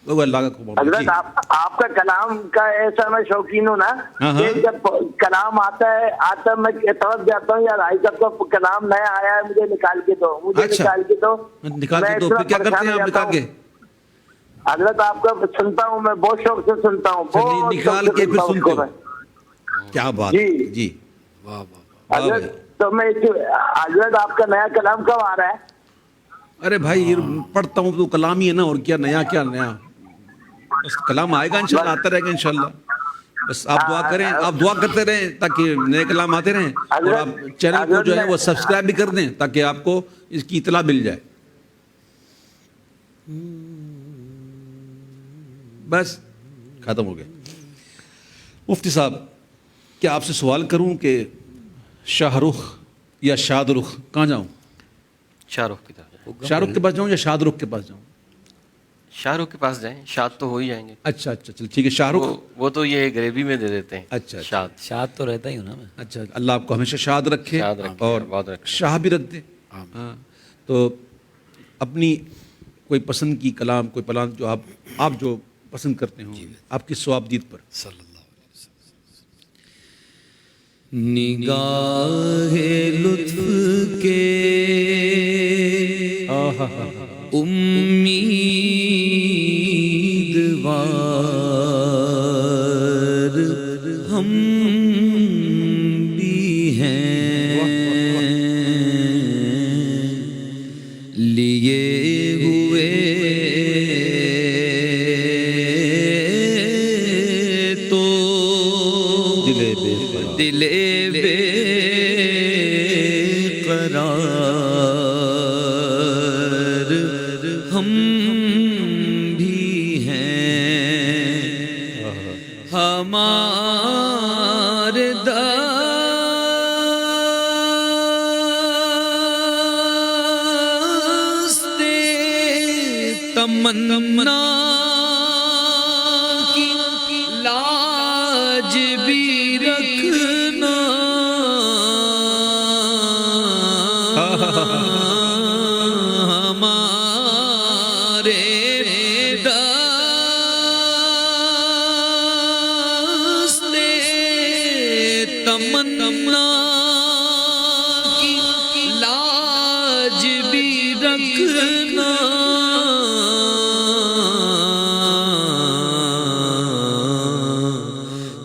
اللہ کا حضرت آپ کا کلام کا ایسا میں شوقین ہوں نا کہ جب کلام آتا ہے میں توجہ جاتا ہوں, یار آئی صاحب کا کلام نیا آیا ہے, مجھے نکال کے دو, نکال کے دو. پھر کیا کرتے ہیں آپ نکال کے؟ حضرت آپ کا سنتا ہوں میں, بہت شوق سے سنتا ہوں. نکال کے پھر سنتے ہو, کیا بات. جی واہ واہ. حضرت تو میں حضرت آپ کا نیا کلام کب آ رہا ہے؟ ارے بھائی پڑھتا ہوں تو کلام ہی ہے نا, اور کیا نیا بس کلام آئے گا انشاءاللہ, آتا رہے گا انشاءاللہ. بس آپ دعا کریں, آپ دعا کرتے رہیں تاکہ نئے کلام آتے رہیں, اور آپ چینل کو جو ہے وہ سبسکرائب بھی کر دیں تاکہ آپ کو اس کی اطلاع مل جائے. بس ختم ہو گیا. مفتی صاحب کیا آپ سے سوال کروں کہ شاہ رخ یا شاد رخ کہاں جاؤں؟ شاہ رخ کی طرف. شاہ رخ کے پاس جاؤں یا شاد رخ کے پاس جاؤں؟ شاہ رخ کے پاس جائیں, شاد تو ہو ہی جائیں گے. اچھا چل ٹھیک ہے. شاہ رخ وہ تو یہ گریوی میں دے دیتے ہیں. اچھا شاد تو رہتا ہی ہوں نا میں. اچھا, اللہ آپ کو ہمیشہ شاد رکھے اور شاہ بھی رکھ دے. ہاں, تو اپنی کوئی پسند کی کلام, کوئی پلان جو آپ جو پسند کرتے ہوں آپ کی ثواب دید پر. صلی اللہ علیہ وسلم. نگاہ لطف کے امیدوار ہم بھی ہیں, لیے ہوئے تو دل بے قرار ہم بھی ہیں، ہمارے دستے تمنا کی لاج بھی رکھنا، ہمارے دستے تمنا کی لاج بھی رکھنا،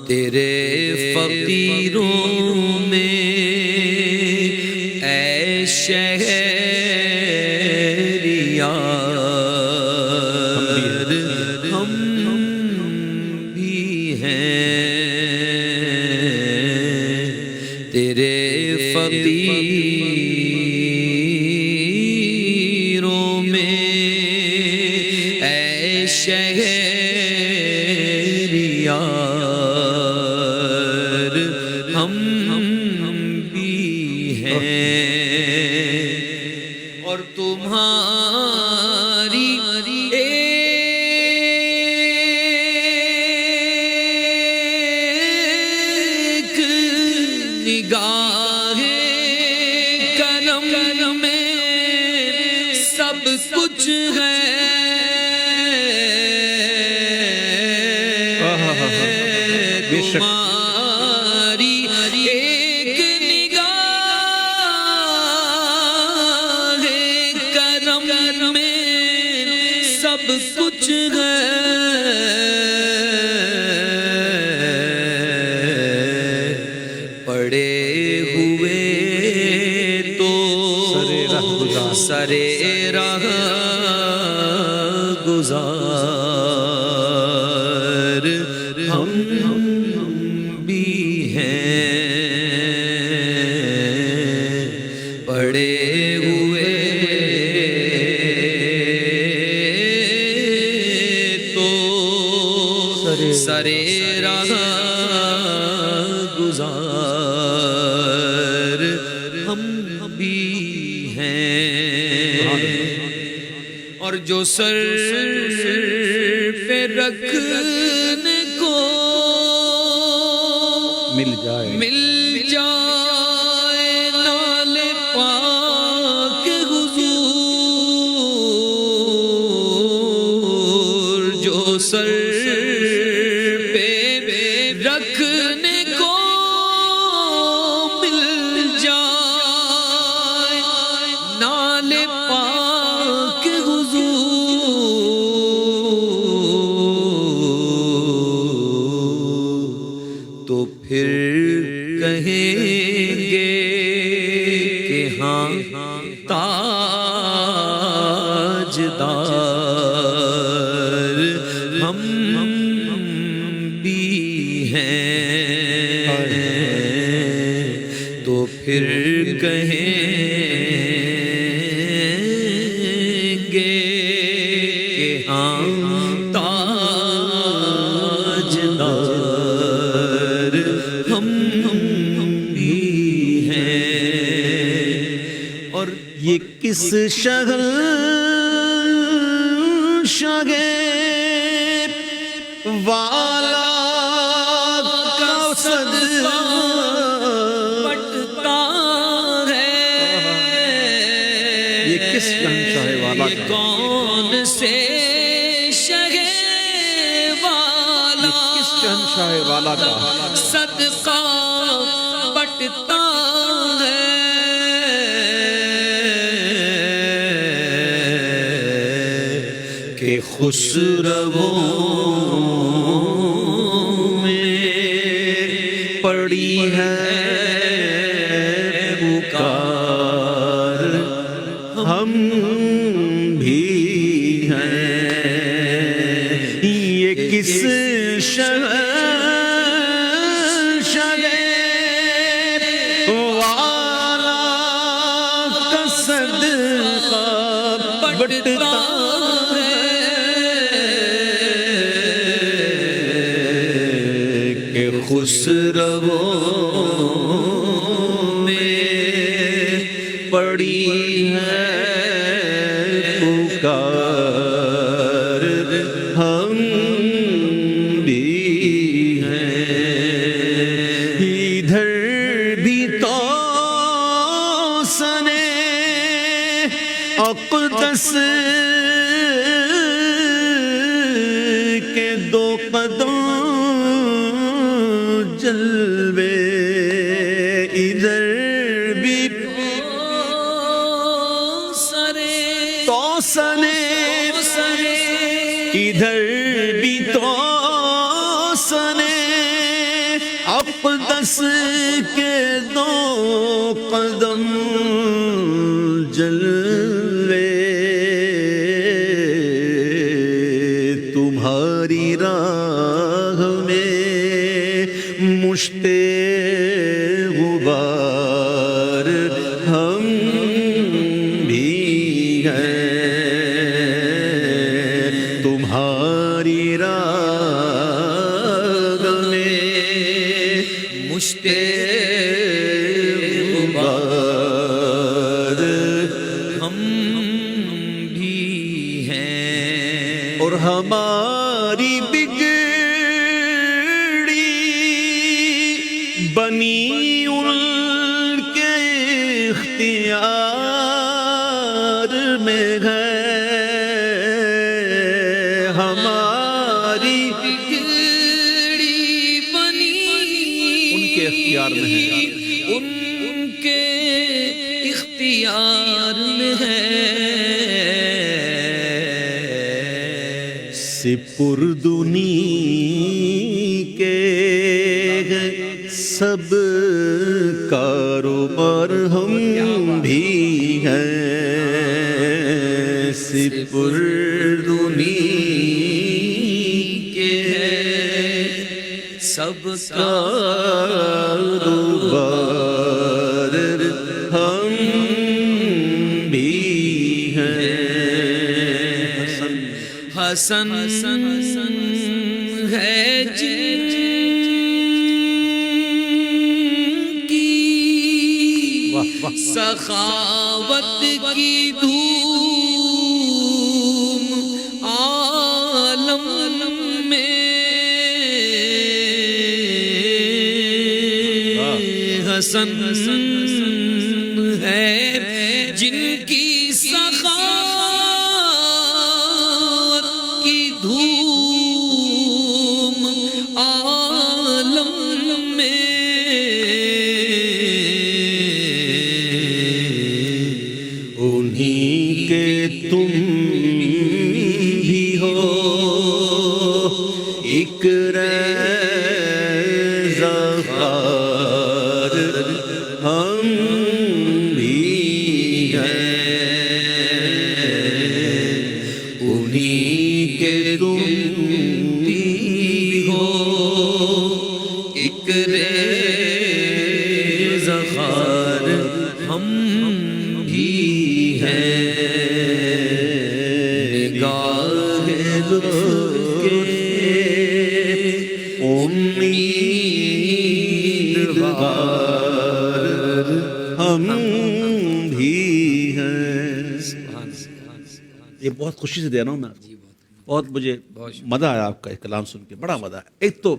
تیرے فقیروں میں اے شہریار ہم بھی ہیں، تیرے فقیروں میں اے شہریار ہم بھی ہیں، اور تمہاری ایک نگاہ کرم میں سب کچھ ہے، بے شک تمہاری ایک نگاہ کرم میں سب کچھ ہے، پڑے ہوئے تو سرے راہ گزار ہم بھی ہیں، پڑے ہوئے تو سرے راہ گزار ہم بھی ہیں، اور جو سر پہ رکھنے کو مل جائے نال پاک حضور، جو سر پہ رکھنے کو مل جائے نال پاک حضور، تو پھر کہیں گے کہ ہاں تاجدار ہم بھی ہیں، تو پھر کہیں گے کہ ہاں تاجدار ہم بھی ہیں، اور یہ کس شغل والا کا صدقہ بٹتا ہے، یہ کس شہنشاہ والا یہ کا کون سے شہے والا کس شہنشاہ والا کا صدقہ بٹتا ہے، کہ خسرووں میں پڑی ہے پکار ہم بھی ہیں، یہ کس شہنشاہ بٹتا ہے کہ خسرووں میں پڑی ہے پکار، ہم بھی ہیں ادھر بھی تو سنے اقدس کے دو قدم جلوے، ادھر بھی تو سنے ادھر بھی تو سنے اقدس کے دو قدم جلوے، تمہاری راہ میں مشتے غبار ہم بھی ہیں، تمہاری راہ میں مشتے غبار ہم بھی ہیں، اور ہماری بگڑی بنی ان کے اختیار میں ہے، ہماری بگڑی بنی ان کے اختیار میں ہے، ان کے اختیار میں ہے، سپردنی کے سب کاروبار ہم بھی ہیں، سپردنی کے سب کاروبار ہم بھی ہیں، حسن ہے جن کی سخاوت کی دھوم عالم میں، حسن ہے جن کی سخاوت کی دھوم عالم میں، انہی کے تم بھی ہو ایک ریزہ خار ہم بھی ہیں، انہی کے تم بھی ہو ایک ریزہ خار ہم بھی ہیں، نگاہ لطف کے امیدوار ہم بھی ہیں۔ یہ بہت خوشی سے دے رہا ہوں میں، بہت مجھے مزہ آیا آپ کا یہ کلام سن کے، بڑا مزہ آیا۔ ایک تو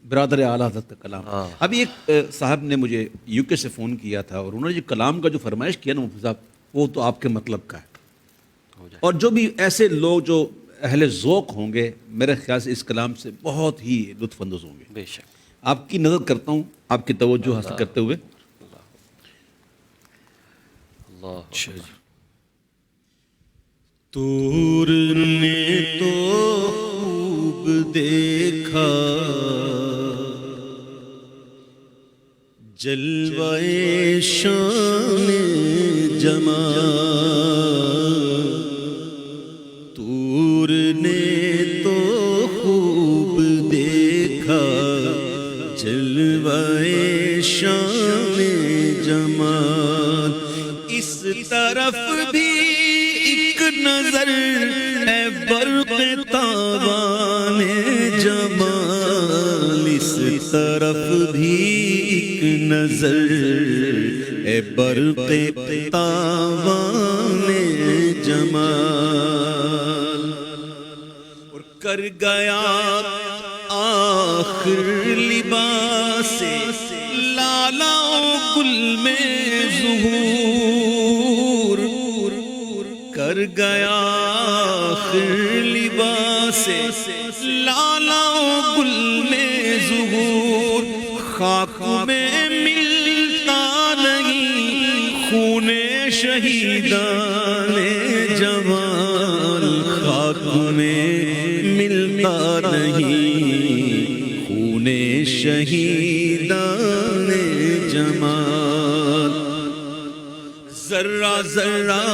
برادر اعلیٰ حضرت کا کلام، ابھی ایک صاحب نے مجھے یو کے سے فون کیا تھا اور انہوں نے جو کلام کا جو فرمائش کیا نا مفتی صاحب، وہ تو آپ کے مطلب کا ہے، اور جو بھی ایسے لوگ جو اہل ذوق ہوں گے میرے خیال سے اس کلام سے بہت ہی لطف اندوز ہوں گے۔ بے شک آپ کی نظر کرتا ہوں، آپ کی توجہ حاصل کرتے ہوئے، اللہ طور نے تو خوب دیکھا جلوہ شان جمال، طور نے تو خوب دیکھا جلوہ شان جمال، اس طرف بھی ایک نظر اے برق تابان جمال، اس طرف بھی ایک نظر اے برق تابان جمال، اور کر گیا آخر لباس لالا گل میں ظہور، کر گیا آخر لباس لالا گل میں ظہور، خاک میں ملتا نہیں خون شہیدان جمال، خاک میں ملتا نہیں خون شہیدان جمال، ذرہ ذرہ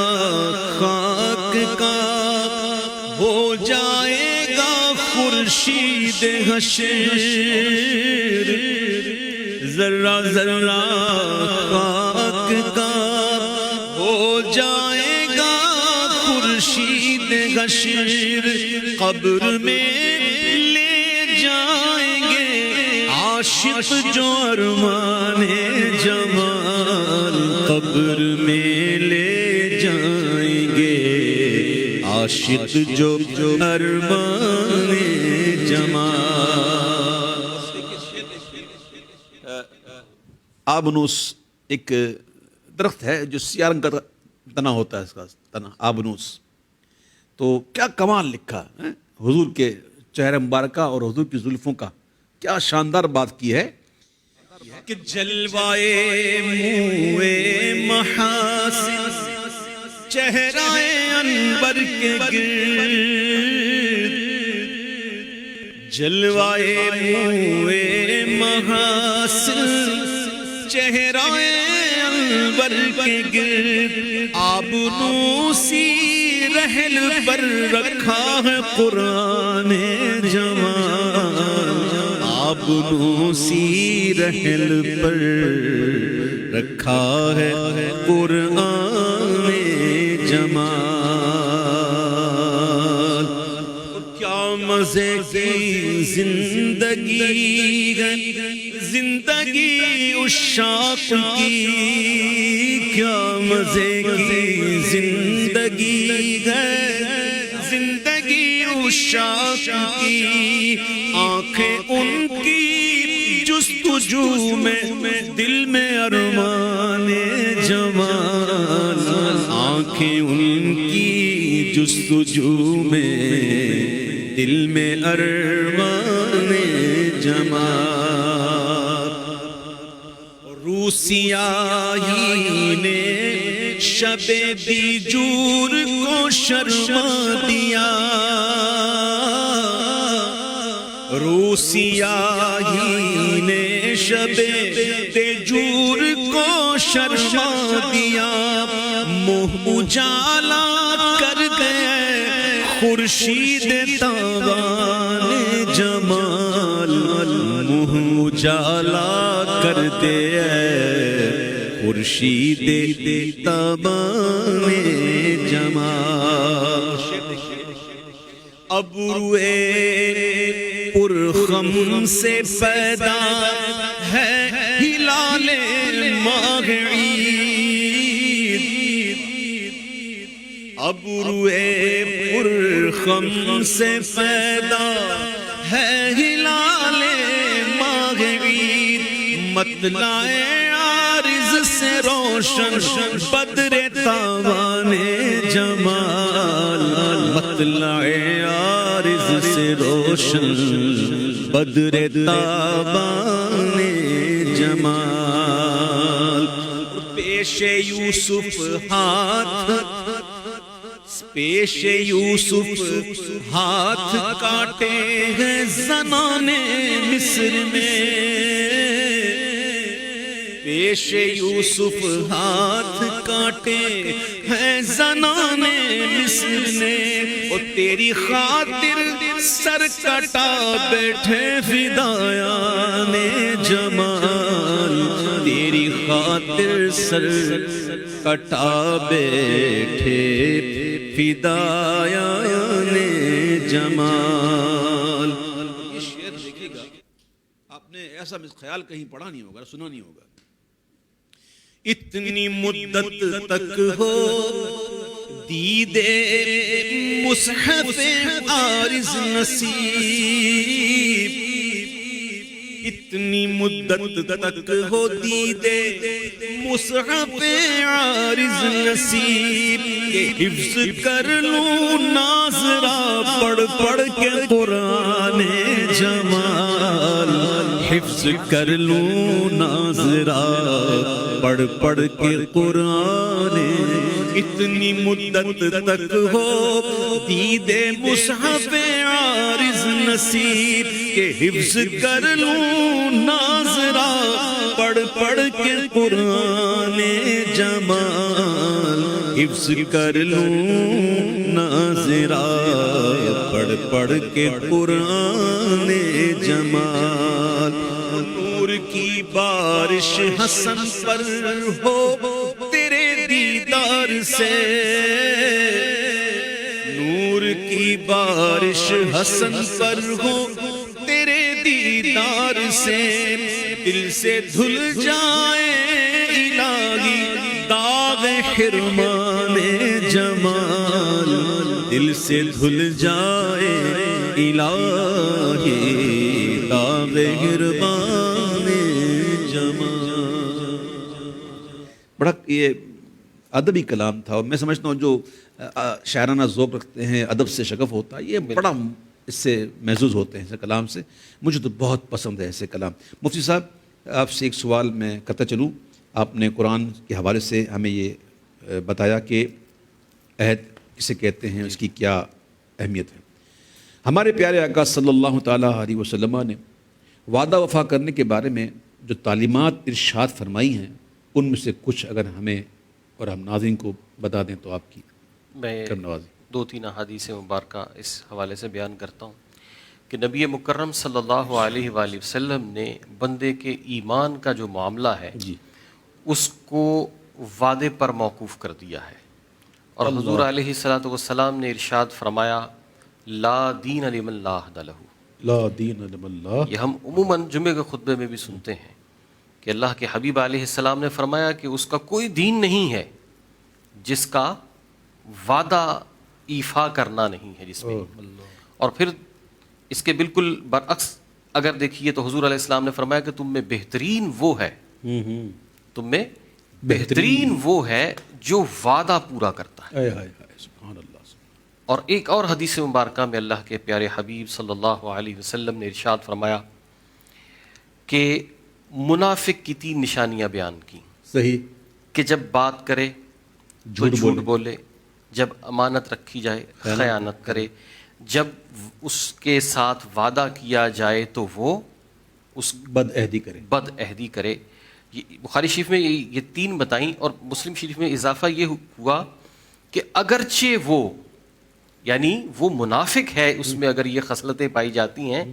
خاک کا ہو جائے گا خورشید حشر، ذرہ ذرہ خاک کا ہو جائے گا خورشید حشر، قبر میں لے جائیں گے عاشق جو ارمان جمال، قبر میں لے جائیں گے عاشق جو ارمان جمال۔ آبنوس ایک درخت ہے جو سیاہ رنگ کا تنا ہوتا ہے، اس کا تنا آبنوس، تو کیا کمال لکھا ہے حضور کے چہرہ مبارکہ اور حضور کی زلفوں کا، کیا شاندار بات کی ہے کہ جلوائے موئے محاسن چہرہ انور کے گرد، جلوائے موئے محاسن چہرہ انور کے گرد، آبنوسی رحل پر رکھا ہے قرآن جمال، آبنوسی رحل پر رکھا ہے قرآن جمال، کیا مزے کی زندگی ہے زندگی عشاق کی، کیا مزے کی زندگی ہے زندگی عشاق کی، آنکھیں ان کی جستجو میں دل میں ارمان جمال، آنکھیں ان کی جستجو میں دل میں ارمان جمال، روسیائی نے شب دیجور کو شرما دیا، روسیائی نے شب دیجور کو شرما دیا، منہ اجالا کر گئے خورشید تابان جمال، منہ اجالا کر دے خورشید تابان جمال، ابروئے پرخم سے پیدا ہے ہلال ماہ عید، ابروئے پرخم سے پیدا ہے ہلال ماہ عید، مطلع عارض سے روشن بدر تابان جمال، مطلع عارض سے روشن بدر تابان جمال، پیش یوسف ہاتھ پیش یوسف ہاتھ کاٹے ہیں زنان مصر میں، پیش یوسف ہاتھ کاٹے ہیں زنان مصر نے، اور تیری خاطر سر کٹا بیٹھے فدایان جمال، تیری خاطر سر کٹا بیٹھے فدایان جمال. یہ شعر دیکھیے گا، آپ نے ایسا خیال کہیں پڑھا نہیں ہوگا، سنا نہیں ہوگا. اتنی مدت تک ہو دیدے مصحف عارض نصیب، اتنی مدت تک ہو دیدے مصحف عارض نصیب، کہ حفظ کر لوں ناظرہ پڑھ پڑھ کے قرآن جمال، حفظ کر لوں ناظرہ پڑھ پڑھ کے قرآن. اتنی مدت تک ہو دیدے مصحف عارض نصیب، کہ حفظ کر لوں ناظرہ پڑھ پڑھ کے قرآن جمال، حفظ کر لوں ناظرہ پڑھ پڑھ کے قرآن جمال. نور کی بارش حسن پر ہو تیرے دیدار سے، نور کی بارش حسن پر ہو تیرے دیدار سے، دل سے دھل جائے الہی داغ حرمان جمال، دل سے دھل جائے الہی داغ حرمان جمال. بڑا یہ ادبی کلام تھا، اور میں سمجھتا ہوں جو شاعرانہ ذوق رکھتے ہیں، ادب سے شغف ہوتا ہے، یہ بڑا اس سے محظوظ ہوتے ہیں ایسے کلام سے. مجھے تو بہت پسند ہے ایسے کلام. مفتی صاحب، آپ سے ایک سوال میں کرتا چلوں. آپ نے قرآن کے حوالے سے ہمیں یہ بتایا کہ عہد کسے کہتے ہیں، اس کی کیا اہمیت ہے. ہمارے پیارے آقا صلی اللہ تعالیٰ علیہ وسلم نے وعدہ وفا کرنے کے بارے میں جو تعلیمات ارشاد فرمائی ہیں، ان میں سے کچھ اگر ہمیں اور ہم ناظرین کو بتا دیں تو آپ کی میں نوازی. 2-3 احادیث مبارکہ اس حوالے سے بیان کرتا ہوں کہ نبی مکرم صلی اللہ علیہ وآلہ وسلم نے بندے کے ایمان کا جو معاملہ ہے جی اس کو وعدے پر موقوف کر دیا ہے. اور حضور علیہ الصلوۃ والسلام نے ارشاد فرمایا لا دین لمن لا عہد لہ. لا دین لمن لا. یہ ہم عموماً جمعے کے خطبے میں بھی سنتے ہیں کہ اللہ کے حبیب علیہ السلام نے فرمایا کہ اس کا کوئی دین نہیں ہے جس کا وعدہ ایفا کرنا نہیں ہے جس میں. اور پھر اس کے بالکل برعکس اگر دیکھیے تو حضور علیہ السلام نے فرمایا کہ تم میں بہترین وہ ہے، تم میں بہترین وہ ہے جو وعدہ پورا کرتا ہے. سبحان اللہ. اور ایک اور حدیث مبارکہ میں اللہ کے پیارے حبیب صلی اللہ علیہ وسلم نے ارشاد فرمایا کہ منافق کی 3 نشانیاں بیان کی. صحیح. کہ جب بات کرے تو جھوٹ بولے، جب امانت رکھی جائے خیانت کرے، جب اس کے ساتھ وعدہ کیا جائے تو وہ اس بد عہدی کرے. بخاری شریف میں یہ 3 بتائیں، اور مسلم شریف میں اضافہ یہ ہوا کہ اگرچہ وہ یعنی وہ منافق ہے، اس میں اگر یہ خصلتیں پائی جاتی ہیں،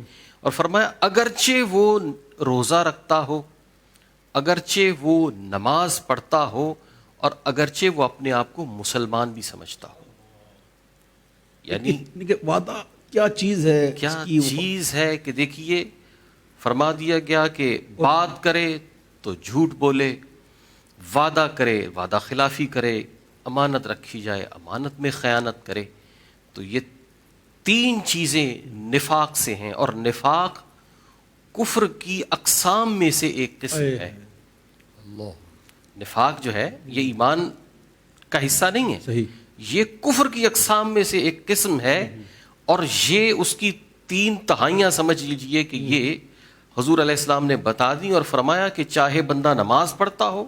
اور فرمایا اگرچہ وہ روزہ رکھتا ہو، اگرچہ وہ نماز پڑھتا ہو، اور اگرچہ وہ اپنے آپ کو مسلمان بھی سمجھتا ہو. یعنی وعدہ کیا چیز ہے، کیا چیز ہے کہ دیکھیے فرما دیا گیا کہ بات کرے تو جھوٹ بولے، وعدہ کرے وعدہ خلافی کرے، امانت رکھی جائے امانت میں خیانت کرے. تو یہ 3 چیزیں نفاق سے ہیں، اور نفاق کفر کی اقسام میں سے ایک قسم ہے. نفاق جو ہے یہ ایمان کا حصہ نہیں ہے، صحیح، یہ کفر کی اقسام میں سے ایک قسم ہے. اور یہ اس کی 3 تہائیاں سمجھ لیجئے کہ یہ حضور علیہ السلام نے بتا دی، اور فرمایا کہ چاہے بندہ نماز پڑھتا ہو،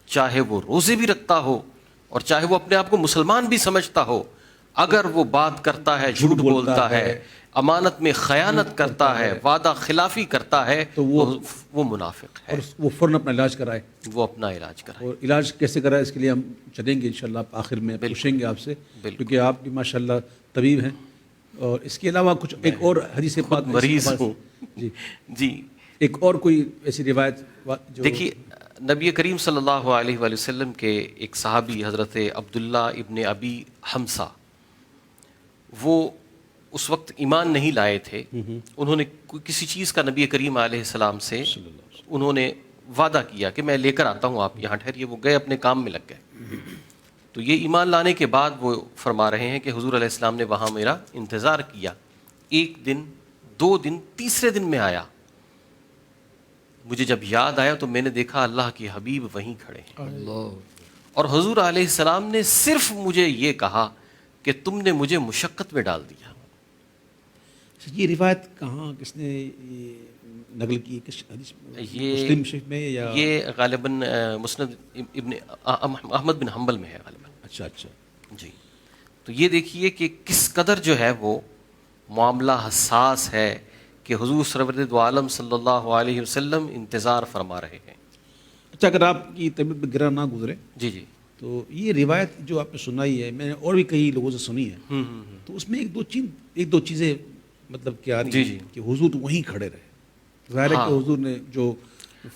چاہے وہ روزے بھی رکھتا ہو، اور چاہے وہ اپنے آپ کو مسلمان بھی سمجھتا ہو، اگر وہ بات کرتا ہے جھوٹ بولتا ہے، امانت میں خیانت کرتا ہے، وعدہ خلافی کرتا ہے، تو وہ منافق ہے. اور وہ فوراً اپنا علاج کرائے، وہ اپنا علاج کرائے. اور علاج کیسے کرائے اس کے لیے ہم چلیں گے انشاءاللہ آخر میں پوچھیں گے آپ سے، کیونکہ آپ بھی ماشاءاللہ طبیب ہیں. اور اس کے علاوہ کچھ ایک اور حدیث پاک مریض ہوں. جی ایک اور کوئی ایسی روایت جو دیکھیے نبی کریم صلی اللہ علیہ وآلہ وسلم کے ایک صحابی حضرت عبداللہ ابن ابی حمزہ، وہ اس وقت ایمان نہیں لائے تھے. انہوں نے کسی چیز کا نبی کریم علیہ السلام سے انہوں نے وعدہ کیا کہ میں لے کر آتا ہوں، آپ یہاں ٹھہریے. وہ گئے اپنے کام میں لگ گئے. تو یہ ایمان لانے کے بعد وہ فرما رہے ہیں کہ حضور علیہ السلام نے وہاں میرا انتظار کیا. 1 دن 2 دن، تیسرے دن میں آیا. مجھے جب یاد آیا تو میں نے دیکھا اللہ کے حبیب وہیں کھڑے ہیں. اور حضور علیہ السلام نے صرف مجھے یہ کہا کہ تم نے مجھے مشقت میں ڈال دیا. یہ روایت کہاں کس نے نقل کی؟ کس حدیث میں؟ مسلم شریف میں یا یہ غالباً مسند ابن احمد بن حنبل میں ہے غالباً. اچھا اچھا جی. تو یہ دیکھیے کہ کس قدر جو ہے وہ معاملہ حساس ہے کہ حضور سرور دو عالم صلی اللہ علیہ وسلم انتظار فرما رہے ہیں. اچھا، اگر آپ کی طبیعت میں گرا نہ گزرے جی جی تو یہ روایت جو آپ نے سنائی ہے، میں نے اور بھی کئی لوگوں سے سنی ہے، تو اس میں ایک دو چیزیں مطلب کیا آ رہی ہیں کہ حضور وہیں کھڑے رہے. ظاہر ہے کہ حضور نے جو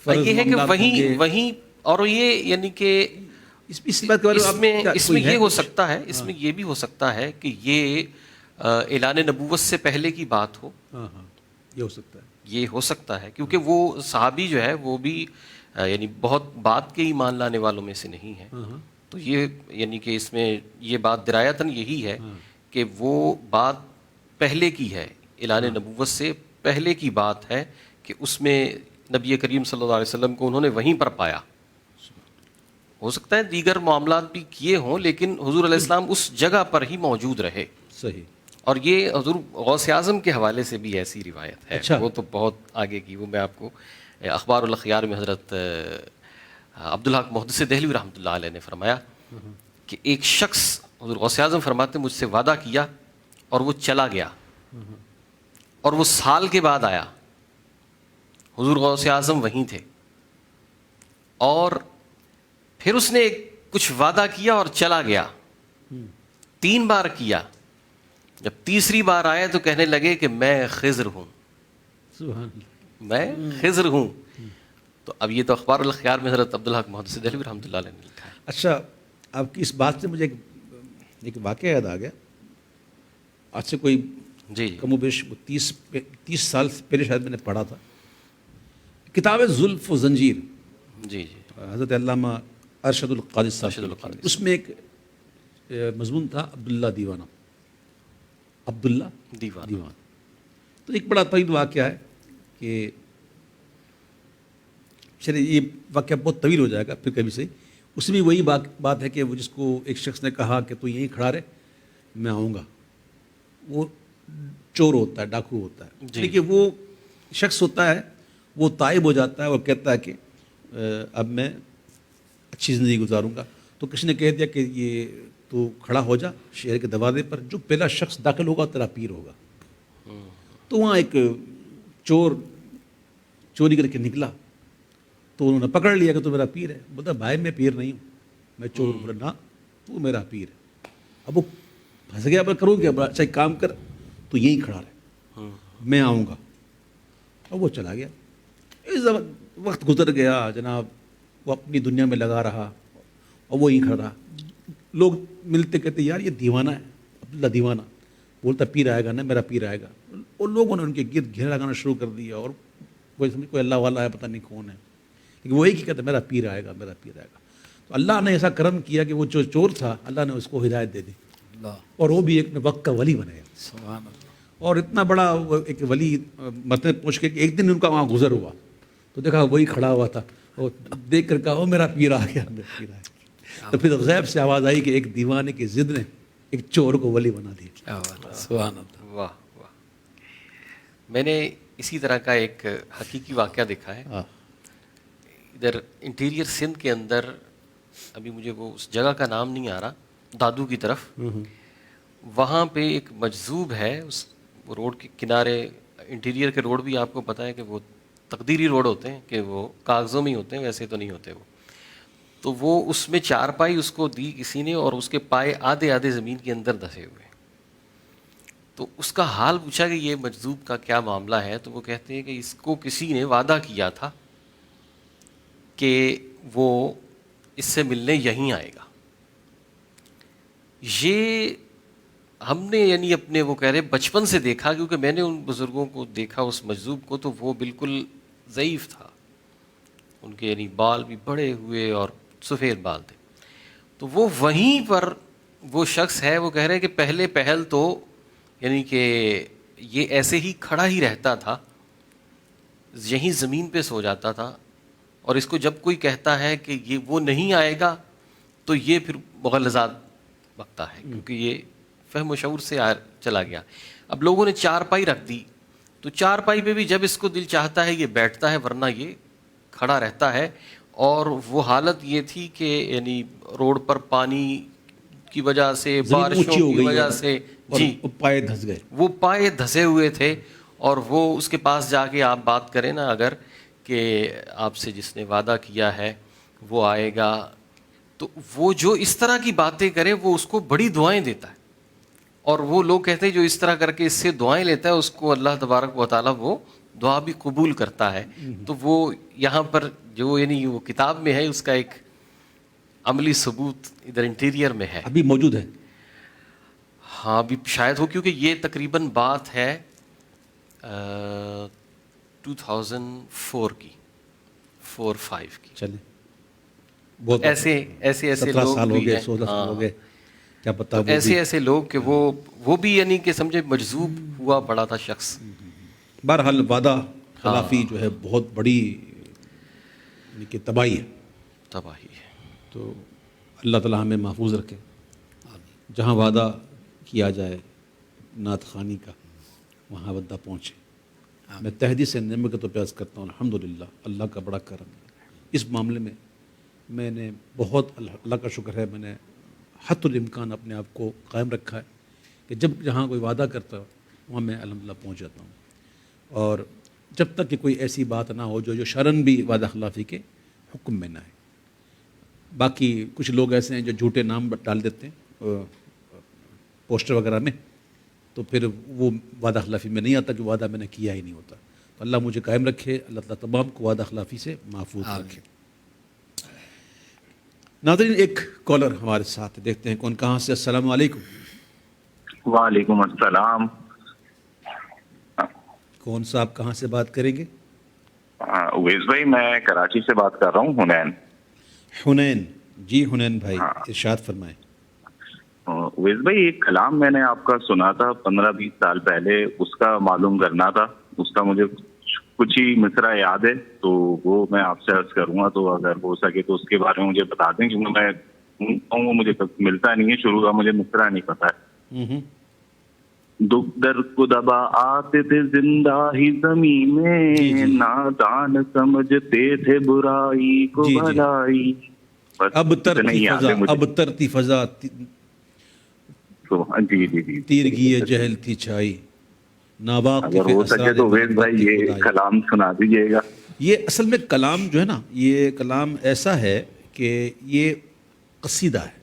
فرض یہ ہے کہ معاملات وہیں اور یہ یعنی کہ اس بات کے بارے میں اس میں یہ ہو سکتا ہے، اس میں یہ بھی ہو سکتا ہے کہ یہ اعلان نبوت سے پہلے کی بات ہو. ہاں ہاں، یہ ہو سکتا ہے. یہ ہو سکتا ہے کیونکہ وہ صحابی جو ہے وہ بھی یعنی بہت بات کے ایمان لانے والوں میں سے نہیں ہے. تو یہ یعنی کہ اس میں یہ بات درایتاً یہی ہے کہ وہ بات پہلے کی ہے، اعلان نبوت سے پہلے کی بات ہے کہ اس میں نبی کریم صلی اللہ علیہ وسلم کو انہوں نے وہیں پر پایا. ہو سکتا ہے دیگر معاملات بھی کیے ہوں لیکن حضور علیہ السلام اس جگہ پر ہی موجود رہے. صحیح. اور یہ حضور غوث اعظم کے حوالے سے بھی ایسی روایت ہے. اچھا. وہ تو بہت آگے کی، وہ میں آپ کو اخبار الاخیار میں حضرت عبدالحق محدث دہلوی رحمۃ اللہ علیہ نے فرمایا کہ ایک شخص، حضور غوث اعظم فرماتے مجھ سے وعدہ کیا اور وہ چلا گیا اور وہ سال کے بعد آیا. حضور غوث اعظم وہیں تھے اور پھر اس نے کچھ وعدہ کیا اور چلا گیا. 3 بار کیا. جب تیسری بار آئے تو کہنے لگے کہ میں خضر ہوں. سبحان اللہ. میں خضر ہوں. تو اب یہ تو اخبار الاخیار میں حضرت عبدالحق محدث دہلوی رحمۃ اللہ علیہ نے لکھا ہے. اچھا، آپ کی اس بات سے مجھے ایک واقعہ یاد آ گیا. آج سے کوئی جی کم و بیش 30 سال پہلے شاید میں نے پڑھا تھا کتاب زلف و زنجیر. جی جی حضرت علامہ ارشد القادری صاحب. اس میں ایک مضمون تھا عبداللہ دیوانہ. عبداللہ دیوانہ. تو ایک بڑا طویل واقعہ ہے کہ چلے یہ واقعہ بہت طویل ہو جائے گا پھر کبھی سے. اس میں وہی بات ہے کہ وہ جس کو ایک شخص نے کہا کہ تو یہیں کھڑا رہے میں آؤں گا. وہ چور ہوتا ہے، ڈاکو ہوتا ہے. دیکھیے وہ شخص ہوتا ہے وہ تائب ہو جاتا ہے اور کہتا ہے کہ اب میں اچھی زندگی گزاروں گا. تو کسی نے کہہ دیا کہ یہ تو کھڑا ہو جا شہر کے دروازے پر، جو پہلا شخص داخل ہوگا تیرا پیر ہوگا. تو وہاں ایک چور چوری کر کے نکلا تو انہوں نے پکڑ لیا کہ تو میرا پیر ہے. بولتا بھائی میں پیر نہیں ہوں، میں چور ہوں. بولا نہ تو میرا پیر ہے. اب وہ پھنس گیا. پر کروں کیا؟ اچھا ایک کام کر، تو یہیں کھڑا رہے میں آؤں گا. اور وہ چلا گیا. اس وقت گزر گیا جناب، وہ اپنی دنیا میں لگا رہا اور وہ یہیں کھڑا رہا. لوگ ملتے کہتے یار یہ دیوانہ ہے، عبداللہ دیوانہ. بولتا پیر آئے گا نا، میرا پیر آئے گا. اور لوگوں نے ان کے گرد گھیرا لگانا شروع کر دیا اور کوئی سمجھ کوئی اللہ والا ہے پتہ نہیں کون ہے، لیکن وہی کہتا میرا پیر آئے گا، میرا پیر آئے گا. تو اللہ نے ایسا کرم کیا کہ وہ جو چور تھا اللہ نے اس کو ہدایت دے دی اور وہ بھی ایک وقت کا ولی بنے گا. سبحان اللہ. اور اتنا بڑا ایک ولی مرتبہ پہنچ کے کہ ایک دن ان کا وہاں گزر ہوا تو دیکھا وہی کھڑا ہوا تھا. اور دیکھ کر کہا وہ میرا پیر آ گیا، میرا پیر آ گیا. تو پھر غیب سے آواز آئی کہ ایک دیوانے کی ضد نے ایک چور کو ولی بنا دیا. سبحان اللہ. واہ واہ. میں نے اسی طرح کا ایک حقیقی واقعہ دیکھا ہے. ادھر انٹیریئر سندھ کے اندر، ابھی مجھے وہ اس جگہ کا نام نہیں آ رہا، دادو کی طرف. وہاں پہ ایک مجذوب ہے، اس روڈ کے کنارے، انٹیریئر کے روڈ بھی آپ کو پتہ ہے کہ وہ تقدیری روڈ ہوتے ہیں کہ وہ کاغذوں میں ہی ہوتے ہیں، ویسے تو نہیں ہوتے وہ. تو وہ اس میں چارپائی اس کو دی کسی نے اور اس کے پائے آدھے آدھے زمین کے اندر دھسے ہوئے. تو اس کا حال پوچھا کہ یہ مجذوب کا کیا معاملہ ہے. تو وہ کہتے ہیں کہ اس کو کسی نے وعدہ کیا تھا کہ وہ اس سے ملنے یہیں آئے گا. یہ ہم نے یعنی اپنے وہ کہہ رہے بچپن سے دیکھا, کیونکہ میں نے ان بزرگوں کو دیکھا اس مجذوب کو, تو وہ بالکل ضعیف تھا, ان کے یعنی بال بھی بڑے ہوئے اور سفید بال تھے. تو وہ وہیں پر وہ شخص ہے, وہ کہہ رہے کہ پہلے پہل تو یعنی کہ یہ ایسے ہی کھڑا ہی رہتا تھا, یہیں زمین پہ سو جاتا تھا, اور اس کو جب کوئی کہتا ہے کہ یہ وہ نہیں آئے گا تو یہ پھر مغلظات بکتا ہے, کیونکہ یہ فہم و شعور سے چلا گیا. اب لوگوں نے چارپائی رکھ دی, تو چارپائی پہ بھی جب اس کو دل چاہتا ہے یہ بیٹھتا ہے, ورنہ یہ کھڑا رہتا ہے. اور وہ حالت یہ تھی کہ یعنی روڈ پر پانی کی وجہ سے, بارشوں کی وجہ سے, جی پائے دھس گئے, وہ پائے دھسے ہوئے تھے. اور وہ اس کے پاس جا کے آپ بات کریں نا اگر کہ آپ سے جس نے وعدہ کیا ہے وہ آئے گا, تو وہ جو اس طرح کی باتیں کرے وہ اس کو بڑی دعائیں دیتا ہے. اور وہ لوگ کہتے ہیں جو اس طرح کر کے اس سے دعائیں لیتا ہے اس کو اللہ تبارک و تعالیٰ وہ دعا بھی قبول کرتا ہے. تو وہ یہاں پر جو یعنی وہ کتاب میں ہے اس کا ایک عملی ثبوت ادھر انٹیریئر میں ہے, ابھی موجود ہے. ہاں ابھی شاید ہو, کیونکہ یہ تقریباً بات ہے 2004 کی, 4-5 کی. چلیں بہت ایسے لوگ سال ہو بھی گئے, ہیں, 16 سال ہو گئے, کیا پتا ایسے لوگ کہ وہ بھی یعنی کہ سمجھے مجذوب ہوا پڑا تھا شخص. بہرحال وعدہ خلافی جو ہے بہت بڑی یعنی کہ تباہی ہے. تو اللہ تعالیٰ ہمیں محفوظ رکھے. جہاں وعدہ کیا جائے نعت خوانی کا وہاں بندہ پہنچے. میں تہدید سے نعمت تو پیاس کرتا ہوں, الحمدللہ اللہ کا بڑا کرم ہے. اس معاملے میں نے بہت اللہ کا شکر ہے, میں نے حد الامکان اپنے آپ کو قائم رکھا ہے کہ جب جہاں کوئی وعدہ کرتا وہاں میں الحمدللہ پہنچ جاتا ہوں. اور جب تک کہ کوئی ایسی بات نہ ہو جو شرعاً بھی وعدہ خلافی کے حکم میں نہ ہے. باقی کچھ لوگ ایسے ہیں جو جھوٹے نام ڈال دیتے ہیں پوسٹر وغیرہ میں, تو پھر وہ وعدہ خلافی میں نہیں آتا کہ وعدہ میں نے کیا ہی نہیں ہوتا. تو اللہ مجھے قائم رکھے, اللہ تعالیٰ تمام کو وعدہ خلافی سے محفوظ رکھے. ناظرین ایک کالر ہمارے ساتھ, دیکھتے ہیں کون کہاں سے. السلام علیکم. وعلیکم السلام. کون صاحب کہاں سے بات کریں گے؟ اویس بھائی میں کراچی سے بات کر رہا ہوں. حنین جی, حنین بھائی ارشاد فرمائیں. اویس بھائی ایک کلام میں نے آپ کا سنا تھا 15-20 سال پہلے, اس کا معلوم کرنا تھا. اس کا مجھے کچھ ہی مصرع یاد ہے, تو وہ میں آپ سے عرض کروں گا, تو اگر ہو سکے تو اس کے بارے میں مجھے بتا دیں, کیونکہ میں وہ مجھے ملتا نہیں ہے شروع کا, مجھے مصرع نہیں پتا ہے. دکھ در کو دبا آتے تھے زندہ ہی زمین میں, نادان سمجھتے تھے برائی کو بھلائی. اب ترتی فضا جی تیرگی جہل تھی چھائی, اگر ہو سکے تو ویس بھائی یہ کلام سنا دیجیے گا. یہ اصل میں کلام جو ہے نا, یہ کلام ایسا ہے کہ یہ قصیدہ ہے.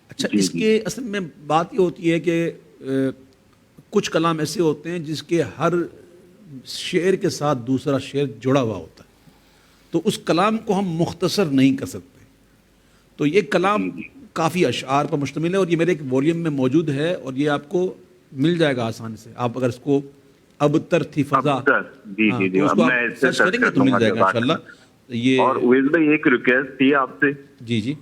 اچھا اس کے اصل میں بات یہ ہوتی ہے کہ کچھ کلام ایسے ہوتے ہیں جس کے ہر شعر کے ساتھ دوسرا شعر جڑا ہوا ہوتا ہے, تو اس کلام کو ہم مختصر نہیں کر سکتے. تو یہ کلام کافی اشعار پر مشتمل ہے, اور یہ میرے ایک والیوم میں موجود ہے, اور یہ آپ کو مل جائے گا آسانی سے. آپ اگر اس کو اب تر تھی فضا سرچ کریں گے تو مل جائے گا انشاءاللہ. یہ اور اویس بھائی ایک ریکویسٹ تھی آپ سے, جی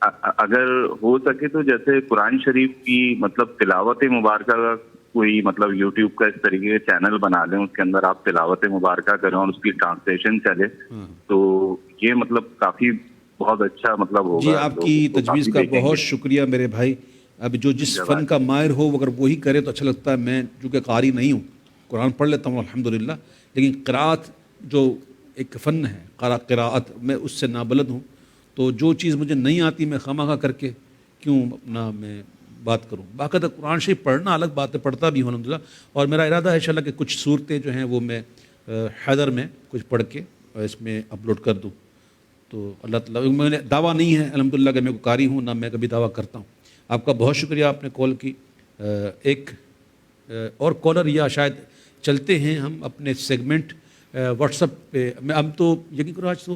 اگر ہو سکے تو جیسے قرآن شریف کی مطلب تلاوت مبارکہ کا کوئی مطلب یوٹیوب کا اس طریقے کا چینل بنا لیں, اس کے اندر آپ تلاوت مبارکہ کریں اور اس کی ٹرانسلیشن چلے, تو یہ مطلب کافی بہت اچھا مطلب ہوگا. جی آپ کی تجویز کا بہت شکریہ میرے بھائی. اب جو جس فن کا ماہر ہو اگر وہی کرے تو اچھا لگتا ہے. میں چونکہ قاری نہیں ہوں, قرآن پڑھ لیتا ہوں الحمدللہ, لیکن قراءت جو ایک فن ہے قراءت, میں اس سے نابلد ہوں. تو جو چیز مجھے نہیں آتی میں خواہ کر کے کیوں اپنا میں بات کروں. باقاعدہ قرآن شریف پڑھنا الگ بات ہے, پڑھتا بھی ہوں الحمدللہ, اور میرا ارادہ ہے انشاءاللہ کہ کچھ صورتیں جو ہیں وہ میں حیدر میں کچھ پڑھ کے اس میں اپلوڈ کر دوں. تو اللہ تعالیٰ, میں نے دعویٰ نہیں ہے الحمدللہ کہ میں کوئی قاری ہوں, نہ میں کبھی دعویٰ کرتا ہوں. آپ کا بہت شکریہ آپ نے کال کی. ایک اور کالر یا شاید چلتے ہیں ہم اپنے سیگمنٹ واٹس ایپ پہ. میں اب تو یقین کرو آج تو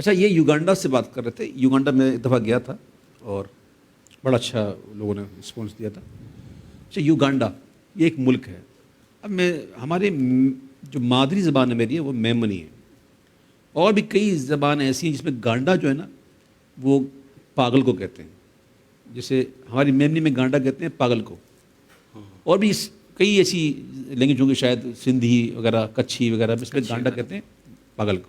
اچھا یہ یوگانڈا سے بات کر رہے تھے. یوگانڈا میں ایک دفعہ گیا تھا اور بڑا اچھا لوگوں نے رسپانس دیا تھا. اچھا یوگانڈا یہ ایک ملک ہے. اب میں ہمارے جو مادری زبان ہے میری ہے وہ میمنی ہے, اور بھی کئی زبانیں ایسی ہیں جس میں گانڈا جو ہے نا وہ پاگل کو کہتے ہیں. جیسے ہماری میمنی میں گانڈا کہتے ہیں پاگل کو, اور بھی کئی ایسی لینگویج ہوں گی شاید سندھی وغیرہ کچھی وغیرہ اس میں گانڈا کہتے ہیں پاگل کو.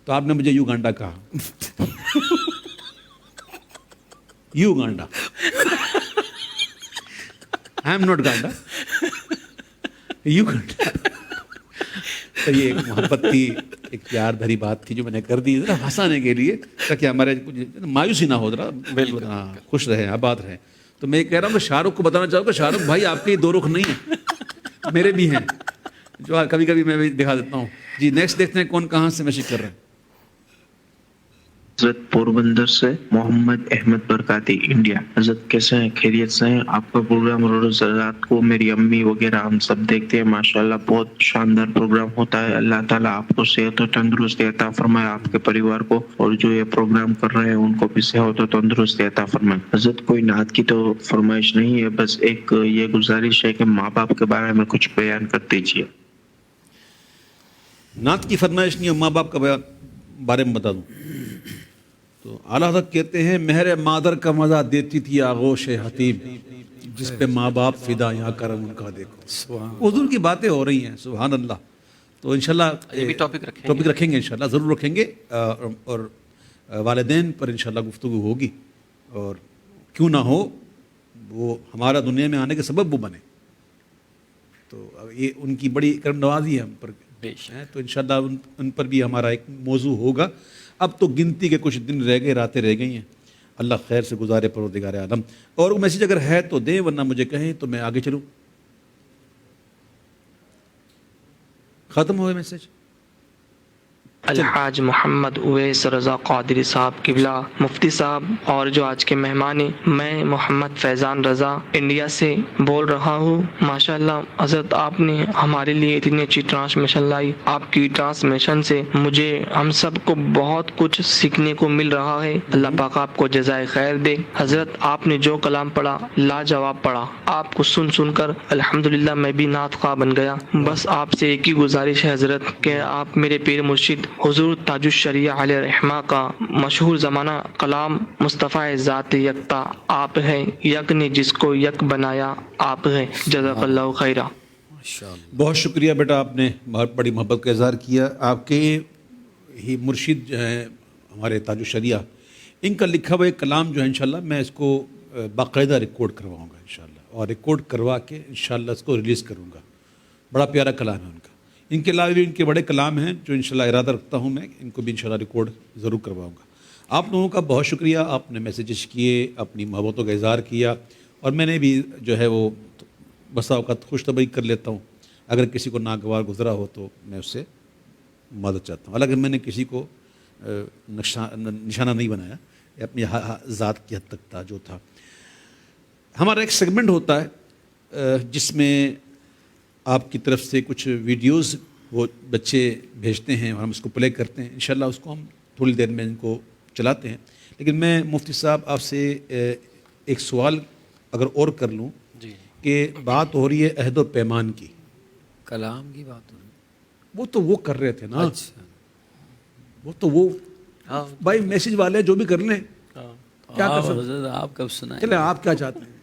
تو آپ نے مجھے یوگانڈا کہا. یوگانڈا, آئی ایم ناٹ گانڈا, یوگانڈا. تو یہ ایک محبت تھی, ایک پیار بھری بات تھی جو میں نے کر دی ذرا ہنسانے کے لیے تاکہ ہمارے مایوسی نہ ہو, ذرا خوش رہیں آباد رہیں. تو میں کہہ رہا ہوں کہ شاہ رخ کو بتانا چاہوں کہ شاہ رخ بھائی آپ کے دو رخ نہیں ہیں, میرے بھی ہیں, جو کبھی کبھی میں بھی دکھا دیتا ہوں. جی نیکسٹ دیکھتے ہیں کون کہاں سے میسج کر رہے ہیں. حضرت پوربندر سے محمد احمد برکاتی انڈیا. حضرت کیسے ہیں, خیریت سے ہیں؟ آپ کا پروگرام روز رات کو میری امی وغیرہ ہم سب دیکھتے ہیں, ماشاءاللہ بہت شاندار پروگرام ہوتا ہے. اللہ تعالیٰ آپ کو صحت و تندرستی عطا فرمائے, آپ کے پریوار کو, اور جو یہ پروگرام کر رہے ہیں ان کو بھی صحت و تندرستی عطا فرمائے. حضرت کوئی نعت کی تو فرمائش نہیں ہے, بس ایک یہ گزارش ہے کہ ماں باپ کے بارے میں کچھ بیان کر دیجیے. نعت کی فرمائش نہیں ہے, ماں باپ کا بارے میں بتا دوں تو اعلیٰ حضرت کہتے ہیں مہر مادر کا مزہ دیتی تھی آغوش حتیم, جس پہ ماں باپ فدا یہاں کرم ان کا دیکھو. حضور کی باتیں ہو رہی ہیں, سبحان اللہ. تو انشاءاللہ یہ بھی ٹاپک رکھیں گے انشاءاللہ, ضرور رکھیں گے, اور والدین پر انشاءاللہ گفتگو ہوگی, اور کیوں نہ ہو وہ ہمارا دنیا میں آنے کے سبب وہ بنے. تو یہ ان کی بڑی کرم نوازی ہے ہم پر, تو انشاءاللہ ان پر بھی ہمارا ایک موضوع ہوگا. اب تو گنتی کے کچھ دن رہ گئے, راتیں رہ گئی ہیں, اللہ خیر سے گزارے پروردگار عالم. اور وہ میسیج اگر ہے تو دیں, ورنہ مجھے کہیں تو میں آگے چلوں. ختم ہوئے میسیج. الحاج محمد اویس رضا قادری صاحب قبلہ مفتی صاحب اور جو آج کے مہمان ہیں, میں محمد فیضان رضا انڈیا سے بول رہا ہوں. ماشاءاللہ حضرت آپ نے ہمارے لیے اتنی اچھی ٹرانسمیشن لائی. آپ کی ٹرانسمیشن سے مجھے ہم سب کو بہت کچھ سیکھنے کو مل رہا ہے. اللہ پاک آپ کو جزائے خیر دے. حضرت آپ نے جو کلام پڑھا لاجواب پڑھا. آپ کو سن کر الحمدللہ میں بھی نعت خواہ بن گیا. بس آپ سے ایک ہی گزارش ہے حضرت کہ آپ میرے پیر مرشد حضور تاج الشریعہ علیہ رحمہ کا مشہور زمانہ کلام مصطفیٰ ذات یکتا آپ ہیں, یک نے جس کو یک بنایا آپ ہیں. جزاک اللہ خیرہ. بہت شکریہ بیٹا, آپ نے بہت بڑی محبت کا اظہار کیا. آپ کے ہی مرشد جو ہیں ہمارے تاج الشریعہ, ان کا لکھا ہوا ایک کلام جو ہے انشاءاللہ میں اس کو باقاعدہ ریکارڈ کرواؤں گا انشاءاللہ, اور ریکارڈ کروا کے انشاءاللہ اس کو ریلیز کروں گا. بڑا پیارا کلام ہے ان کا. ان کے علاوہ بھی ان کے بڑے کلام ہیں جو انشاءاللہ ارادہ رکھتا ہوں میں ان کو بھی انشاءاللہ ریکارڈ ضرور کرواؤں گا. آپ لوگوں کا بہت شکریہ, آپ نے میسیجز کیے, اپنی محبتوں کا اظہار کیا, اور میں نے بھی جو ہے وہ بسا اوقات خوش طبعی کر لیتا ہوں. اگر کسی کو ناگوار گزرا ہو تو میں اس سے مدد چاہتا ہوں. حالانکہ میں نے کسی کو نشانہ نہیں بنایا, اپنی ذات کی حد تک تھا جو تھا. ہمارا ایک سیگمنٹ ہوتا ہے جس میں آپ کی طرف سے کچھ ویڈیوز وہ بچے بھیجتے ہیں اور ہم اس کو پلے کرتے ہیں. انشاءاللہ اس کو ہم تھوڑی دیر میں ان کو چلاتے ہیں. لیکن میں مفتی صاحب آپ سے ایک سوال اگر اور کر لوں کہ بات ہو رہی ہے عہد و پیمان کی, کلام کی بات ہو رہی ہے, وہ تو وہ کر رہے تھے نا, وہ تو وہ بھائی میسیج والے جو بھی کر لیں, کیا کر سکتے ہیں. آپ کب سنائیں؟ چلیں آپ کیا چاہتے ہیں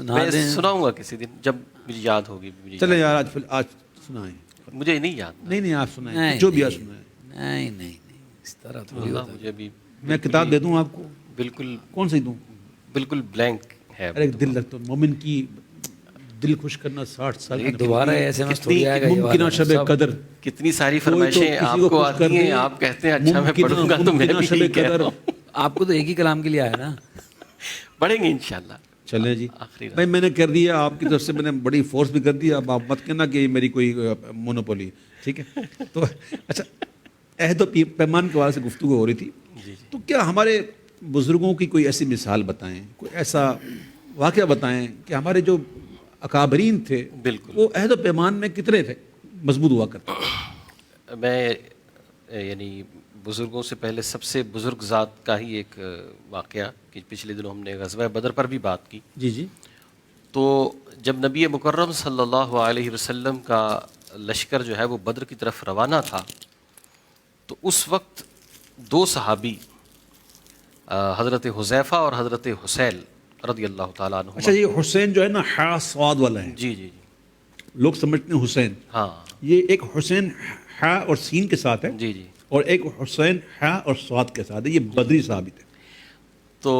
میں سناؤں گا کسی دن جب مجھے یاد ہوگی. چلیں یار آج سنائیں. مجھے نہیں یاد. نہیں آپ سنائیں, جو بھی آپ سنائیں. نہیں اس طرح تھوڑی ہوتا ہے. مجھے بھی میں کتاب دے دوں آپ کو. بالکل. کون سی دوں؟ بالکل بلینک ہے. ارے دل رکھتا ہوں, مومن کی دل خوش کرنا 60 سال دوبارہ ایسے میں تھوڑی آئے گا. ممکنہ شب قدر, کتنی ساری فرمائشیں آپ کو آتی ہیں, آپ کہتے ہیں اچھا میں پڑھوں گا, تو میں بھی کہہ رہا ہوں. آپ کو تو ایک ہی کلام کے لیے آیا نا, پڑھیں گے انشاءاللہ. چلیں جی بھائی, میں نے کر دیا آپ کی طرف سے, میں نے بڑی فورس بھی کر دیا. اب آپ مت کہنا کہ میری کوئی مونوپولی, ٹھیک ہے. تو اچھا, عہد و پیمان کے حوالے سے گفتگو ہو رہی تھی, تو کیا ہمارے بزرگوں کی کوئی ایسی مثال بتائیں, کوئی ایسا واقعہ بتائیں کہ ہمارے جو اکابرین تھے وہ عہد و پیمان میں کتنے تھے مضبوط ہوا کرتے. میں یعنی بزرگوں سے پہلے سب سے بزرگ ذات کا ہی ایک واقعہ کہ پچھلے دنوں ہم نے غزوہ بدر پر بھی بات کی. جی جی. تو جب نبی مکرم صلی اللہ علیہ وسلم کا لشکر جو ہے وہ بدر کی طرف روانہ تھا تو اس وقت دو صحابی حضرت حذیفہ اور حضرت حسیل رضی اللہ تعالیٰ عنہ. اچھا یہ حسین جو ہے نا ہا سواد والا ہے. جی جی جی. لوگ سمجھتے ہیں حسین. ہاں. یہ ایک حسین ہا اور سین کے ساتھ ہے. جی جی. اور ایک حسین ہا اور سواد کے ساتھ ہے. یہ بدری صحابی تھے. تو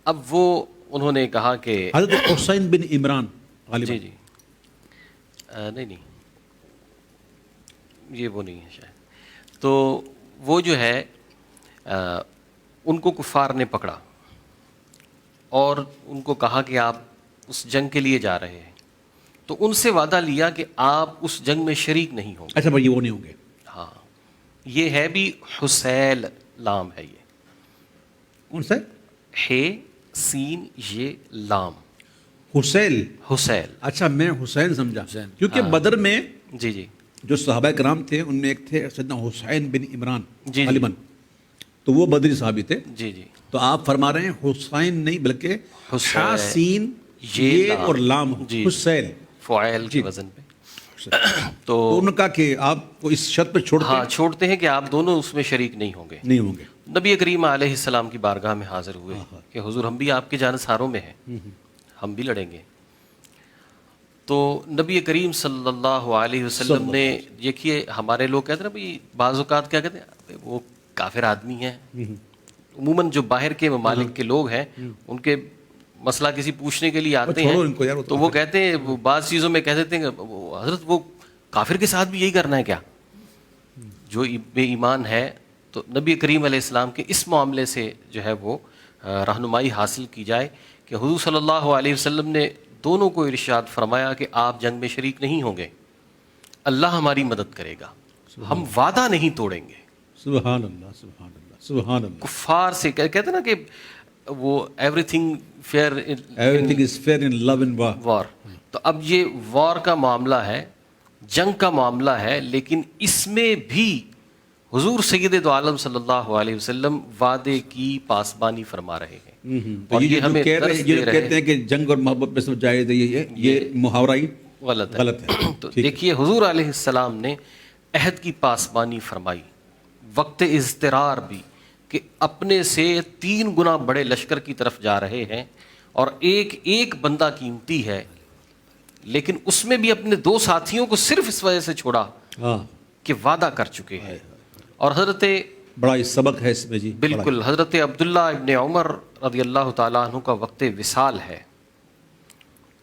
اب وہ انہوں نے کہا کہ حضرت حسین بن عمران. جی جی. نہیں یہ وہ نہیں ہے شاید. تو وہ جو ہے ان کو کفار نے پکڑا اور ان کو کہا کہ آپ اس جنگ کے لیے جا رہے ہیں تو ان سے وعدہ لیا کہ آپ اس جنگ میں شریک نہیں ہوں گے. اچھا بھائی وہ نہیں ہوں گے. ہاں یہ ہے بھی حسیل لام ہے. یہ کون سا ہے سین یہ لام حسیل. حسیل. اچھا میں حسین سمجھا کیونکہ بدر میں جی جی جو صحابہ کرام تھے ان میں ایک تھے سیدنا حسین بن عمران جی غالباً تو وہ بدری صحابی تھے. جی جی. تو آپ فرما رہے ہیں حسین نہیں بلکہ حسین یہ اور لام حسین فعیل کے وزن پہ. تو انہوں نے کہا کہ آپ کو اس شرط پہ چھوڑتے ہیں کہ آپ دونوں اس میں شریک نہیں ہوں گے. نبی کریم علیہ السلام کی بارگاہ میں حاضر ہوئے کہ حضور ہم بھی آپ کے جانثاروں میں ہیں, ہم بھی لڑیں گے. تو نبی کریم صلی اللہ علیہ وسلم نے دیکھیے ہمارے لوگ کہتے ہیں نا بھائی بعض اوقات کیا کہتے ہیں وہ کافر آدمی ہیں. عموماً جو باہر کے ممالک کے لوگ ہیں ان کے مسئلہ کسی پوچھنے کے لیے آتے ہیں تو وہ کہتے ہیں وہ بعض چیزوں میں کہہ دیتے ہیں کہ حضرت وہ کافر کے ساتھ بھی یہی کرنا ہے کیا, جو بے ایمان ہے. تو نبی کریم علیہ السلام کے اس معاملے سے جو ہے وہ رہنمائی حاصل کی جائے کہ حضور صلی اللہ علیہ وسلم نے دونوں کو ارشاد فرمایا کہ آپ جنگ میں شریک نہیں ہوں گے, اللہ ہماری مدد کرے گا, ہم وعدہ نہیں توڑیں گے. سبحان اللہ سبحان اللہ سبحان اللہ. کفار سے کہتے ہیں نا کہ وہ everything fair in love and war. تو اب یہ وار کا معاملہ ہے, جنگ کا معاملہ ہے, لیکن اس میں بھی حضور سید دو عالم صلی اللہ علیہ وسلم وعدے کی پاسبانی فرما رہے ہیں. اور یہ ہمیں کہتے ہیں کہ جنگ اور محبت میں سب جائز ہے, یہ محاورہ ہی غلط ہے. تو دیکھیے حضور علیہ السلام نے عہد کی پاسبانی فرمائی وقت اضطرار بھی کہ اپنے سے 3 گنا بڑے لشکر کی طرف جا رہے ہیں اور ایک بندہ قیمتی ہے, لیکن اس میں بھی اپنے 2 ساتھیوں کو صرف اس وجہ سے چھوڑا کہ وعدہ کر چکے ہیں. اور حضرت بڑا سبق ہے اس میں جی بالکل حضرت عبداللہ ابن عمر رضی اللہ تعالیٰ عنہ کا وقت وصال ہے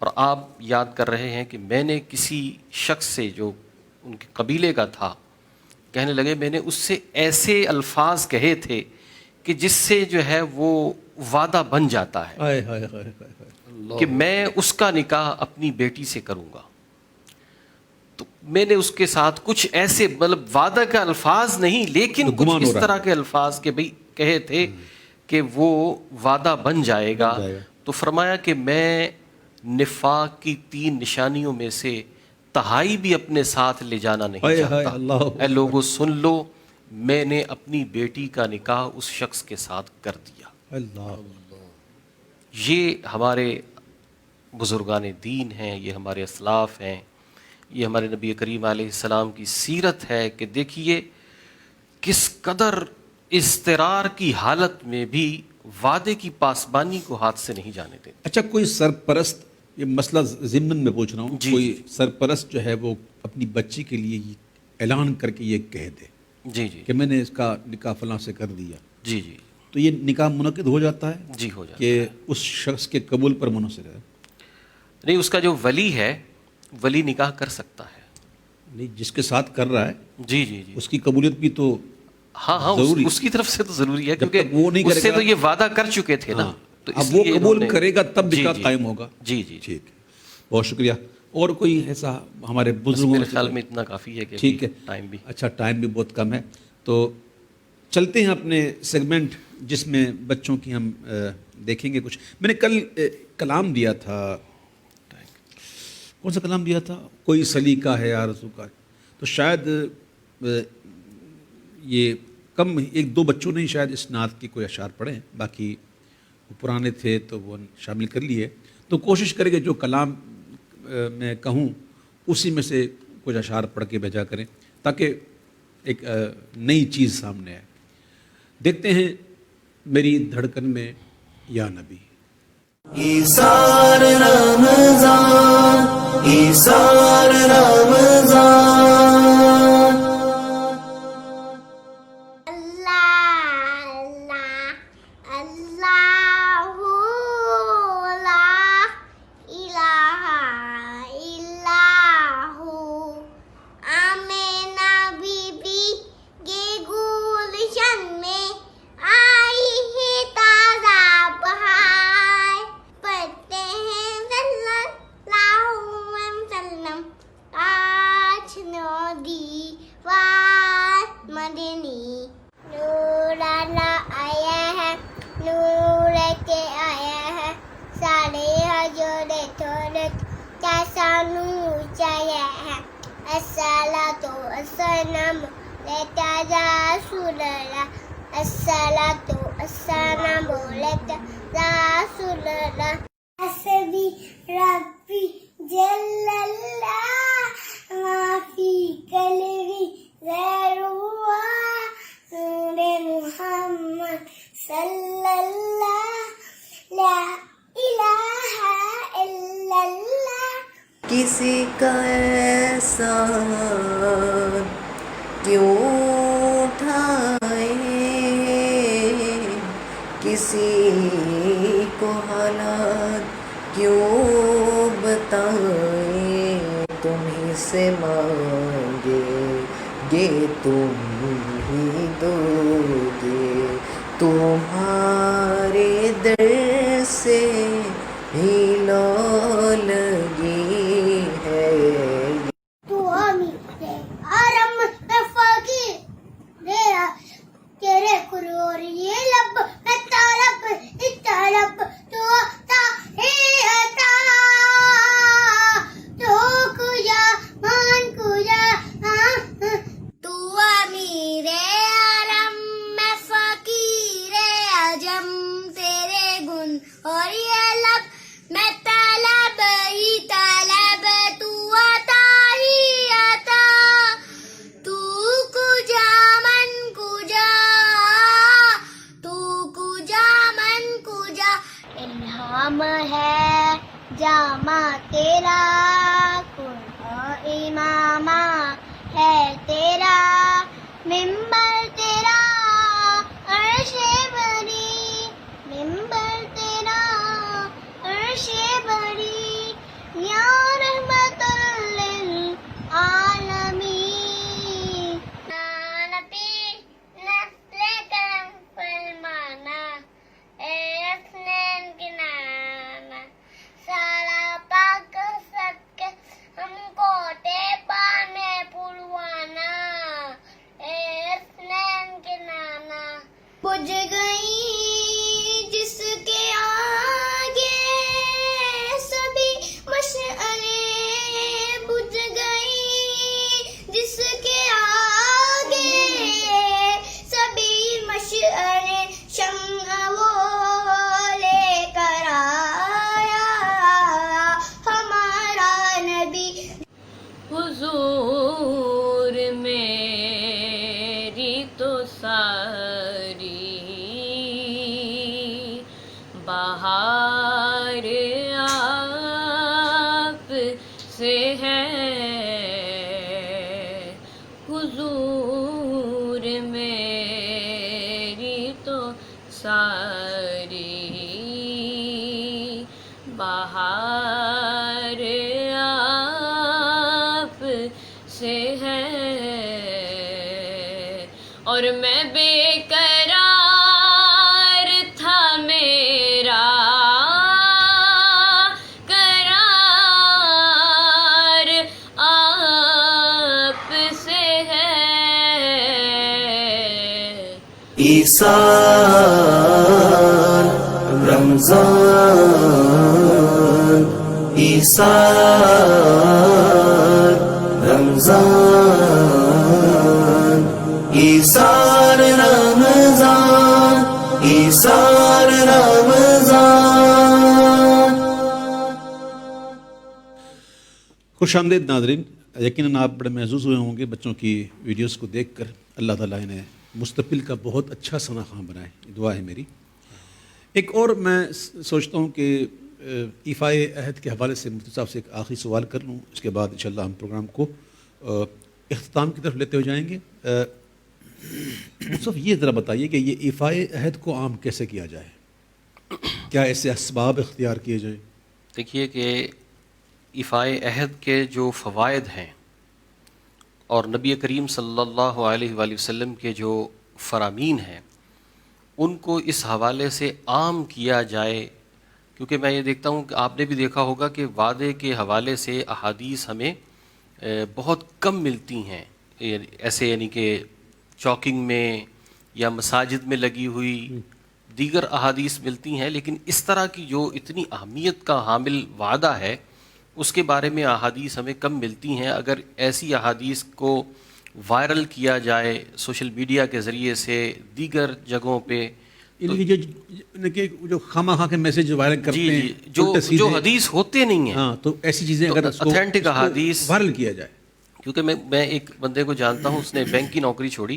اور آپ یاد کر رہے ہیں کہ میں نے کسی شخص سے جو ان کے قبیلے کا تھا کہنے لگے میں نے اس سے ایسے الفاظ کہے تھے کہ جس سے جو ہے وہ وعدہ بن جاتا ہے کہ میں اس کا نکاح اپنی بیٹی سے کروں گا. تو میں نے اس کے ساتھ کچھ ایسے مطلب وعدہ کا الفاظ نہیں لیکن کچھ اس طرح کے الفاظ کے بھئی کہے تھے کہ وہ وعدہ بن جائے گا. تو فرمایا کہ میں نفاق کی 3 نشانیوں میں سے تہائی بھی اپنے ساتھ لے جانا نہیں چاہتا. اے لوگوں سن لو, میں نے اپنی بیٹی کا نکاح اس شخص کے ساتھ کر دیا. یہ ہمارے بزرگان دین ہیں, یہ ہمارے اسلاف ہیں, یہ ہمارے نبی کریم علیہ السلام کی سیرت ہے کہ دیکھیے کس قدر اضطرار کی حالت میں بھی وعدے کی پاسبانی کو ہاتھ سے نہیں جانے دیتے. اچھا کوئی سرپرست, یہ مسئلہ ضمن میں پوچھ رہا ہوں, کوئی سرپرست جو ہے وہ اپنی بچی کے لیے اعلان کر کے یہ کہہ دے جی جی کہ میں نے اس کا نکاح فلاں سے کر دیا, جی جی, تو یہ نکاح منعقد ہو جاتا ہے؟ جی ہو جاتا کہ اس شخص کے قبول پر منحصر ہے؟ نہیں, اس کا جو ولی ہے ولی نکاح کر سکتا ہے. نہیں, جس کے ساتھ کر رہا ہے جی جی جی اس کی قبولیت بھی تو ہاں اس کی طرف سے تو ضروری ہے کیونکہ وہ نہیں اس سے تو یہ وعدہ کر چکے تھے نا, تو اب وہ قبول کرے گا تب نکاح قائم ہوگا. جی جی ٹھیک ہے, بہت شکریہ. اور کوئی ایسا ہمارے بزرگوں میرے خیال میں اتنا کافی ہے کہ ٹھیک ہے ٹائم بھی اچھا ٹائم بھی بہت کم ہے, تو چلتے ہیں اپنے سیگمنٹ جس میں بچوں کی ہم دیکھیں گے کچھ. میں نے کل کلام دیا تھا, کون سا کلام دیا تھا, کوئی سلیقہ ہے آرزو کا, تو شاید یہ کم ایک دو بچوں نے ہی شاید اس نعت کی کوئی اشعار پڑھے ہیں، باقی وہ پرانے تھے تو وہ شامل کر لیے. تو کوشش کریں کہ جو کلام میں کہوں اسی میں سے کچھ اشعار پڑھ کے بھیجا کریں تاکہ ایک نئی چیز سامنے آئے. دیکھتے ہیں میری دھڑکن میں یا نبی. ایثار رمضان، ایثار رمضان. کسی کا احسان کیوں اٹھائے، کسی کو حالات کیوں بتائیں، تمہیں سے مانگے گے تم ہی دو گے، تمہارے در سے ہی لو لگی ہے. تو میرے آرم میں فقیر میرا تیرے قرور یہ لب میں طلب طلب تو عطا ہی عطا، تو کجا مان کجا تو میرے آرم میں فقیر عجم، تیرے گن اور یہ لب میں طلب ہی طلب تو عطا ہی عطا، تو کجا من کجا، تو کجا من کجا. الہام ہے جامع تیرا، قرآن امامہ ہے تیرا، ممبر تیرا عرش بری، ممبر تیرا عرش بری، یا رحمت للعالمین. نبی نسل کرم فرمانا، اے حسنین کی نانا، سارا پاک سب کے ہم کو ٹیپا میں پھولوانا، اے حسنین کی نانا. بجھ گئی جس کے آگے سبھی مشعلیں، بجھ گئی جس کے آگے سبھی مشعلیں، شمع وہ لے کر آیا ہمارا نبی. حضور میری تو ساری بہار آپ سے ہے، حضور میری تو ساری بہار آپ سے ہے، اور میں بے قرار تھا میرا قرار آپ سے ہے. ایثار رمضان، ایثار رمضان، ایثار خوش آمدید ناظرین، یقیناً آپ بڑے محظوظ ہوئے ہوں گے بچوں کی ویڈیوز کو دیکھ کر. اللہ تعالیٰ انہیں مستقبل کا بہت اچھا ثنا خواں بنائے، دعا ہے میری. ایک اور میں سوچتا ہوں کہ ایفائے عہد کے حوالے سے مفتی صاحب سے ایک آخری سوال کر لوں، اس کے بعد انشاءاللہ ہم پروگرام کو اختتام کی طرف لیتے ہو جائیں گے. مصطفیٰ یہ ذرا بتائیے کہ یہ ایفائے عہد کو عام کیسے کیا جائے؟ کیا ایسے اسباب اختیار کیے جائیں؟ دیکھیے کہ ایفائے عہد کے جو فوائد ہیں اور نبی کریم صلی اللہ علیہ وآلہ وسلم کے جو فرامین ہیں ان کو اس حوالے سے عام کیا جائے، کیونکہ میں یہ دیکھتا ہوں کہ آپ نے بھی دیکھا ہوگا کہ وعدے کے حوالے سے احادیث ہمیں بہت کم ملتی ہیں، ایسے یعنی کہ چاکنگ میں یا مساجد میں لگی ہوئی دیگر احادیث ملتی ہیں، لیکن اس طرح کی جو اتنی اہمیت کا حامل وعدہ ہے اس کے بارے میں احادیث ہمیں کم ملتی ہیں. اگر ایسی احادیث کو وائرل کیا جائے سوشل میڈیا کے ذریعے سے دیگر جگہوں پہ، جو خواہ کے میسیج وائرل کرتے ہیں جو حدیث ہوتے نہیں ہیں، ہاں تو ایسی چیزیں اگر اتھینٹک احادیث وائرل کیا جائے. کیونکہ میں ایک بندے کو جانتا ہوں، اس نے بینک کی نوکری چھوڑی،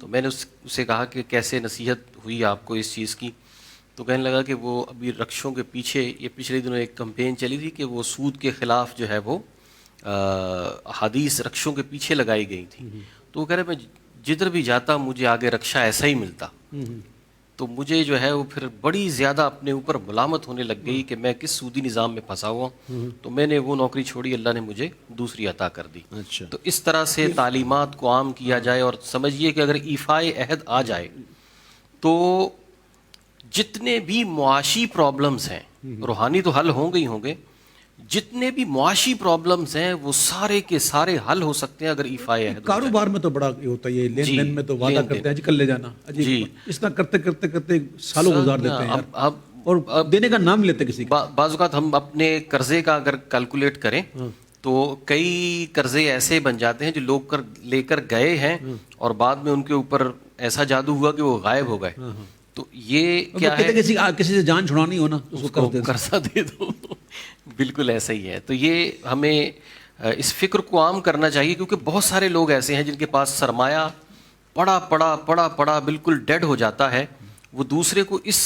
تو میں نے اس سے کہا کہ کیسے نصیحت ہوئی آپ کو اس چیز کی، تو کہنے لگا کہ وہ ابھی رکشوں کے پیچھے، یہ پچھلے دنوں ایک کمپین چلی تھی کہ وہ سود کے خلاف جو ہے وہ حدیث رکشوں کے پیچھے لگائی گئی تھی. تو وہ کہہ رہے میں جدھر بھی جاتا مجھے آگے رکشا ایسا ہی ملتا، تو مجھے جو ہے وہ پھر بڑی زیادہ اپنے اوپر ملامت ہونے لگ گئی کہ میں کس سودی نظام میں پھنسا ہوا ہوں. تو میں نے وہ نوکری چھوڑی، اللہ نے مجھے دوسری عطا کر دی. تو اس طرح سے تعلیمات کو عام کیا جائے، اور سمجھیے کہ اگر ایفائے عہد آ جائے تو جتنے بھی معاشی پرابلمز ہیں، روحانی تو حل ہوں گے، جتنے بھی معاشی پرابلمز ہیں وہ سارے کے سارے حل ہو سکتے ہیں اگر ایفائے عہد. کاروبار میں تو بڑا ہوتا ہے، لین دین میں تو وعدہ کرتے ہیں کل لے جانا، اس طرح کرتے کرتے سالوں گزار دیتے ہیں اور دینے کا نام لیتے کسی کا. بعض اوقات ہم اپنے قرضے کا اگر کیلکولیٹ کریں تو کئی قرضے ایسے بن جاتے ہیں جو لوگ لے کر گئے ہیں اور بعد میں ان کے اوپر ایسا جادو ہوا کہ وہ غائب ہو گئے. تو یہ کیا ہے، کسی سے جان چھڑانی ہو نا اس کو قرضہ دے دو. بالکل ایسا ہی ہے. تو یہ ہمیں اس فکر کو عام کرنا چاہیے، کیونکہ بہت سارے لوگ ایسے ہیں جن کے پاس سرمایہ پڑا بالکل ڈیڈ ہو جاتا ہے، وہ دوسرے کو اس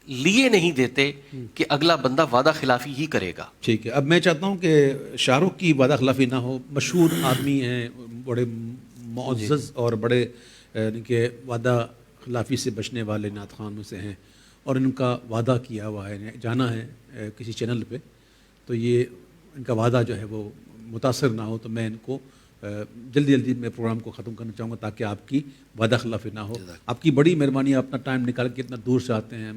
لیے نہیں دیتے کہ اگلا بندہ وعدہ خلافی ہی کرے گا. ٹھیک ہے، اب میں چاہتا ہوں کہ شاہ رخ کی وعدہ خلافی نہ ہو. مشہور آدمی ہیں، بڑے معزز اور بڑے کہ وعدہ خلافی سے بچنے والے نعت خوان میں سے ہیں، اور ان کا وعدہ کیا ہوا ہے، جانا ہے کسی چینل پہ، تو یہ ان کا وعدہ جو ہے وہ متاثر نہ ہو. تو میں ان کو جلدی میں پروگرام کو ختم کرنا چاہوں گا تاکہ آپ کی وعدہ خلافی نہ ہو. آپ کی بڑی مہربانی، اپنا ٹائم نکال کے اتنا دور سے آتے ہیں.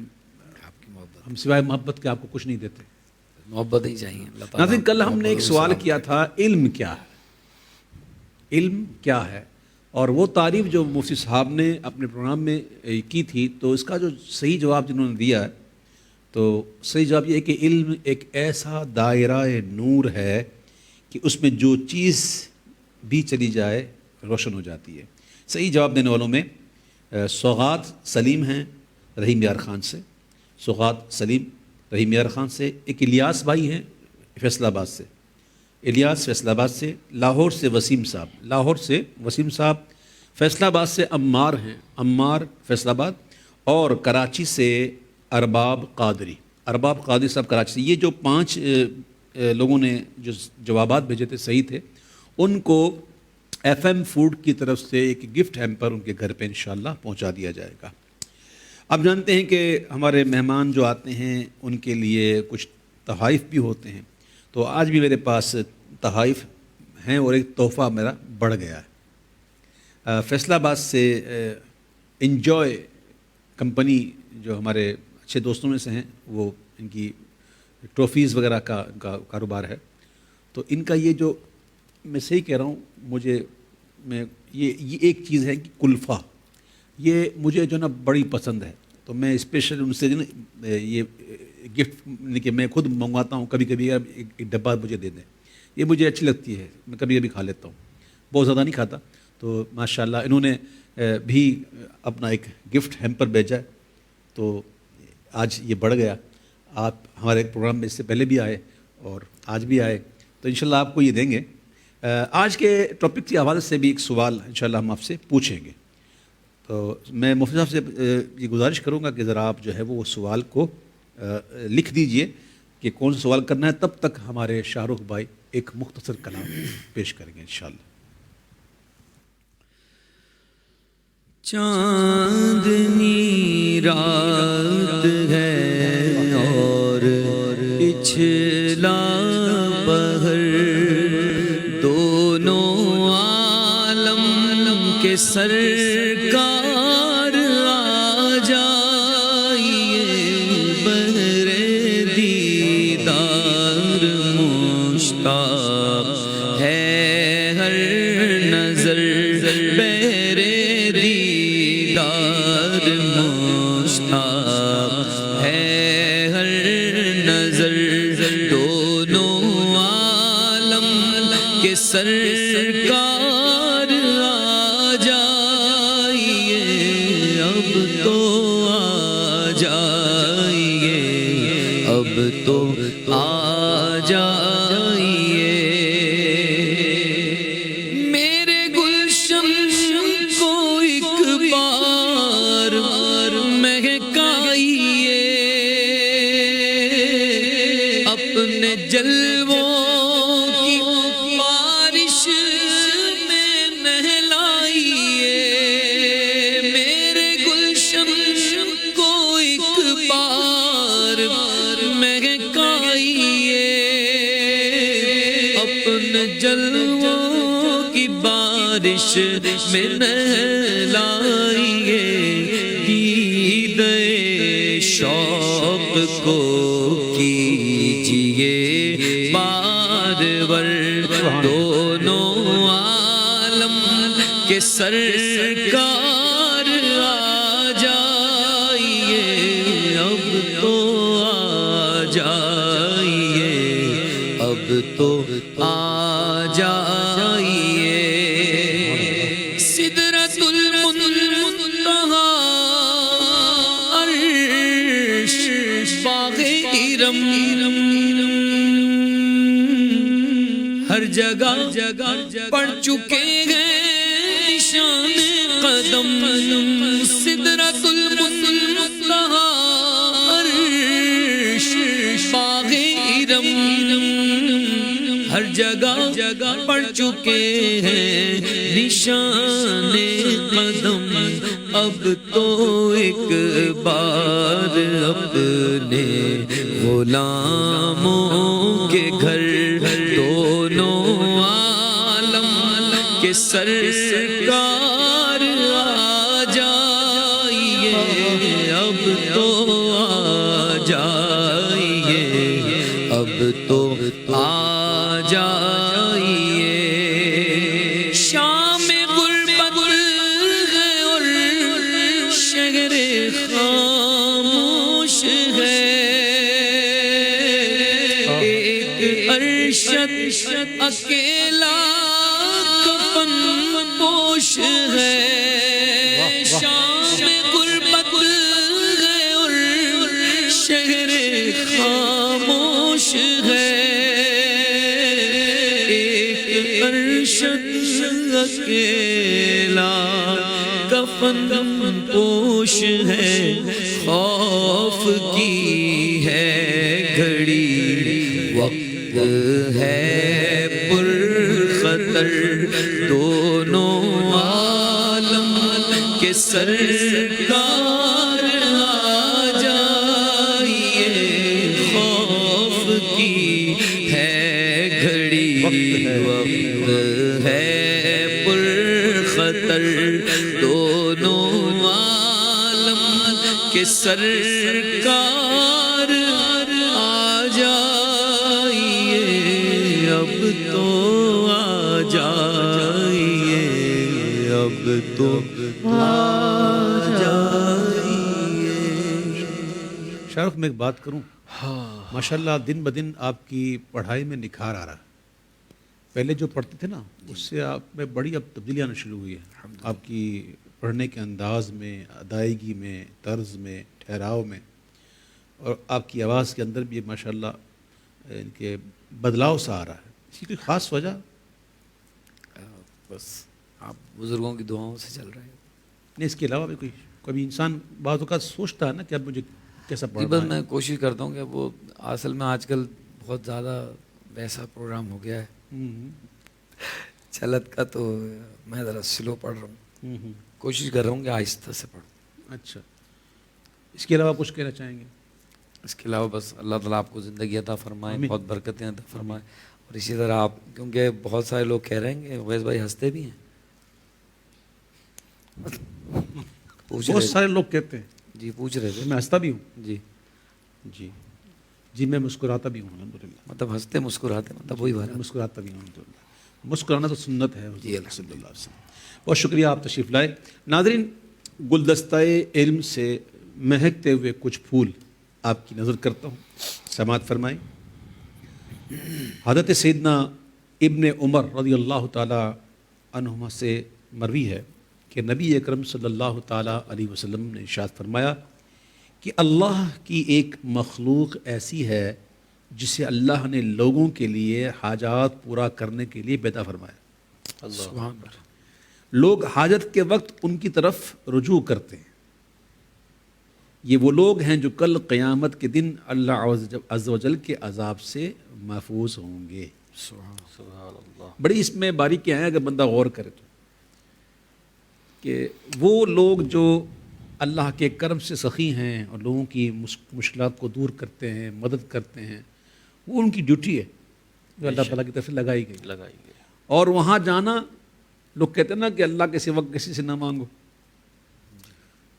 ہم سوائے محبت کے آپ کو کچھ نہیں دیتے، محبت ہی چاہیے. ناظرین، کل ہم نے ایک سوال کیا تھا، علم کیا ہے؟ علم کیا ہے؟ اور وہ تعریف جو مفتی صاحب نے اپنے پروگرام میں کی تھی، تو اس کا جو صحیح جواب جنہوں نے دیا ہے، تو صحیح جواب یہ ہے کہ علم ایک ایسا دائرہ نور ہے کہ اس میں جو چیز بھی چلی جائے روشن ہو جاتی ہے. صحیح جواب دینے والوں میں سوغات سلیم ہیں رحیم یار خان سے، سوغات سلیم رحیم یار خان سے. ایک الیاس بھائی ہیں فیصل آباد سے، الیاس فیصل آباد سے. لاہور سے وسیم صاحب. فیصل آباد سے عمار ہیں، عمار فیصل آباد. اور کراچی سے ارباب قادری صاحب کراچی سے. یہ جو 5 لوگوں نے جو جوابات بھیجے تھے صحیح تھے، ان کو ایف ایم فوڈ کی طرف سے ایک گفٹ ہیمپر ان کے گھر پہ انشاءاللہ پہنچا دیا جائے گا. اب جانتے ہیں کہ ہمارے مہمان جو آتے ہیں ان کے لیے کچھ تحائف بھی ہوتے ہیں، تو آج بھی میرے پاس تحائف ہیں اور ایک تحفہ میرا بڑھ گیا ہے. فیصل آباد سے انجوائے کمپنی جو ہمارے اچھے دوستوں میں سے ہیں، وہ ان کی ٹرافیز وغیرہ کا ان کا کاروبار ہے. تو ان کا یہ جو میں صحیح کہہ رہا ہوں، یہ ایک چیز ہے کہ کلفہ، یہ مجھے جو نا بڑی پسند ہے. تو میں اسپیشل ان سے یہ گفٹ کہ میں خود منگواتا ہوں، کبھی کبھی ایک ڈبہ مجھے دے دیں، یہ مجھے اچھی لگتی ہے، میں کبھی کبھی کھا لیتا ہوں، بہت زیادہ نہیں کھاتا. تو ماشاءاللہ انہوں نے بھی اپنا ایک گفٹ ہیمپر بھیجا ہے، تو آج یہ بڑھ گیا. آپ ہمارے پروگرام میں اس سے پہلے بھی آئے اور آج بھی آئے، تو انشاءاللہ آپ کو یہ دیں گے. آج کے ٹاپک کے حوالے سے بھی ایک سوال انشاءاللہ ہم آپ سے پوچھیں گے. تو میں مفتی صاحب سے یہ گزارش کروں گا کہ ذرا آپ جو ہے وہ سوال کو لکھ دیجئے کہ کون سا سوال کرنا ہے. تب تک ہمارے شاہ رخ بھائی ایک مختصر کلام پیش کریں گے انشاءاللہ. چاندنی رات ہے اور پچھلا پہر، دونوں عالم کے سرکار آ جائیے، بہر دیدار مشتاق ہے ہر نظر، بہر دیدار مشتاق ہے ہر نظر، دونوں عالم کے سرکار آ جائیے، اب تو آ جائیے، اب تو آ جائیے. میرے گلشن کو ایک بار مہکائیے، اپنے جلووں کی بارش میں نہلائیے. میرے گلشن کو ایک بار مہکائیے، اپنے جلووں کی بارش میں نہلائیے. دیدے شوق کو کیجیے بارور، دونوں عالم کے سرکار آ جائیے، اب تو آ جائیے، اب تو آ جائیے. سدرۃ المنتہا، عرش باغ ارم، ہر جگہ پڑ چکے ہیں نشان قدم. سدرۃ المنتہا، عرش باغ ارم، ہر جگہ پڑ چکے ہیں نشان قدم. اب تو ایک بار اپنے غلاموں کے گھر، دونوں عالم کے سرکار آ جائیے، اب تو آ جائیے، اب تو آ جائیے. شام غربت ہے اور شہر خاموش ہے، ایک ارشد اکیلا کفن پوش ہے. شام غربت ہے اور شہر خاموش ہے، ایک ارشد اکیلا کفن پوش ہے. خوف کی ہے گھڑی، وقت ہے پر خطر، دونوں عالم کے سرکار آ جائیے. خوف کی ہے گھڑی، وقت ہے پر خطر، دونوں عالم کے سرکار آ جائیے، اب تو آ جائیے، اب تو آ جائیے. شاہ رخ میں ایک بات کروں، ماشاءاللہ دن بدن آپ کی پڑھائی میں نکھار آ رہا ہے. پہلے جو پڑھتے تھے نا اس سے آپ میں بڑی اب تبدیلی آنا شروع ہوئی ہے. آپ کی پڑھنے کے انداز میں، ادائیگی میں، طرز میں، ٹھہراؤ میں، اور آپ کی آواز کے اندر بھی ماشاءاللہ ان کے بدلاؤ سا آ رہا ہے. اس کی کوئی خاص وجہ؟ بس آپ بزرگوں کی دعاؤں سے چل رہے ہیں. نہیں اس کے علاوہ بھی کبھی انسان بعض اوقات سوچتا ہے نا کہ اب مجھے کیسا پڑھنا بس ہے. میں کوشش کرتا ہوں کہ وہ اصل میں آج کل بہت زیادہ ویسا پروگرام ہو گیا ہے چلت کا، تو میں ذرا سلو پڑھ رہا ہوں. کوشش کر رہا ہوں کہ آہستہ سے پڑھوں. اچھا، اس کے علاوہ کچھ کہنا چاہیں گے؟ اس کے علاوہ بس اللہ تعالیٰ آپ کو زندگی عطا فرمائے، بہت برکتیں عطا فرمائے. اور اسی طرح آپ، کیونکہ بہت سارے لوگ کہہ رہے ہیں کہ اویس بھائی ہنستے بھی ہیں. بہت سارے لوگ کہتے ہیں. جی پوچھ رہے تھے. میں ہنستا بھی ہوں. جی جی جی میں مسکراتا بھی ہوں الحمدللہ. مطلب ہنستے مسکراتے، مطلب وہی بات. مسکراتا بھی ہوں الحمدللہ. مسکرانا تو سنت ہے جی صلی اللہ علیہ وسلم. بہت شکریہ آپ تشریف لائے. ناظرین، گلدستہ علم سے مہکتے ہوئے کچھ پھول آپ کی نظر کرتا ہوں، سماعت فرمائیں. حضرت سیدنا ابن عمر رضی اللہ تعالی عنہما سے مروی ہے کہ نبی اکرم صلی اللہ تعالی علیہ وسلم نے ارشاد فرمایا کہ اللہ کی ایک مخلوق ایسی ہے جسے اللہ نے لوگوں کے لیے حاجات پورا کرنے کے لیے پیدا فرمایا. سبحان اللہ. لوگ حاجت کے وقت ان کی طرف رجوع کرتے ہیں. یہ وہ لوگ ہیں جو کل قیامت کے دن اللہ عز و جل کے عذاب سے محفوظ ہوں گے. سبحان اللہ. بڑی اس میں باریکیاں ہیں اگر بندہ غور کرے تو، کہ وہ لوگ جو اللہ کے کرم سے سخی ہیں اور لوگوں کی مشکلات کو دور کرتے ہیں، مدد کرتے ہیں، وہ ان کی ڈیوٹی ہے جو اللہ تعالیٰ کی طرف سے لگائی گئی. اور وہاں جانا، لوگ کہتے ہیں نا کہ اللہ کے سوا کسی سے نہ مانگو.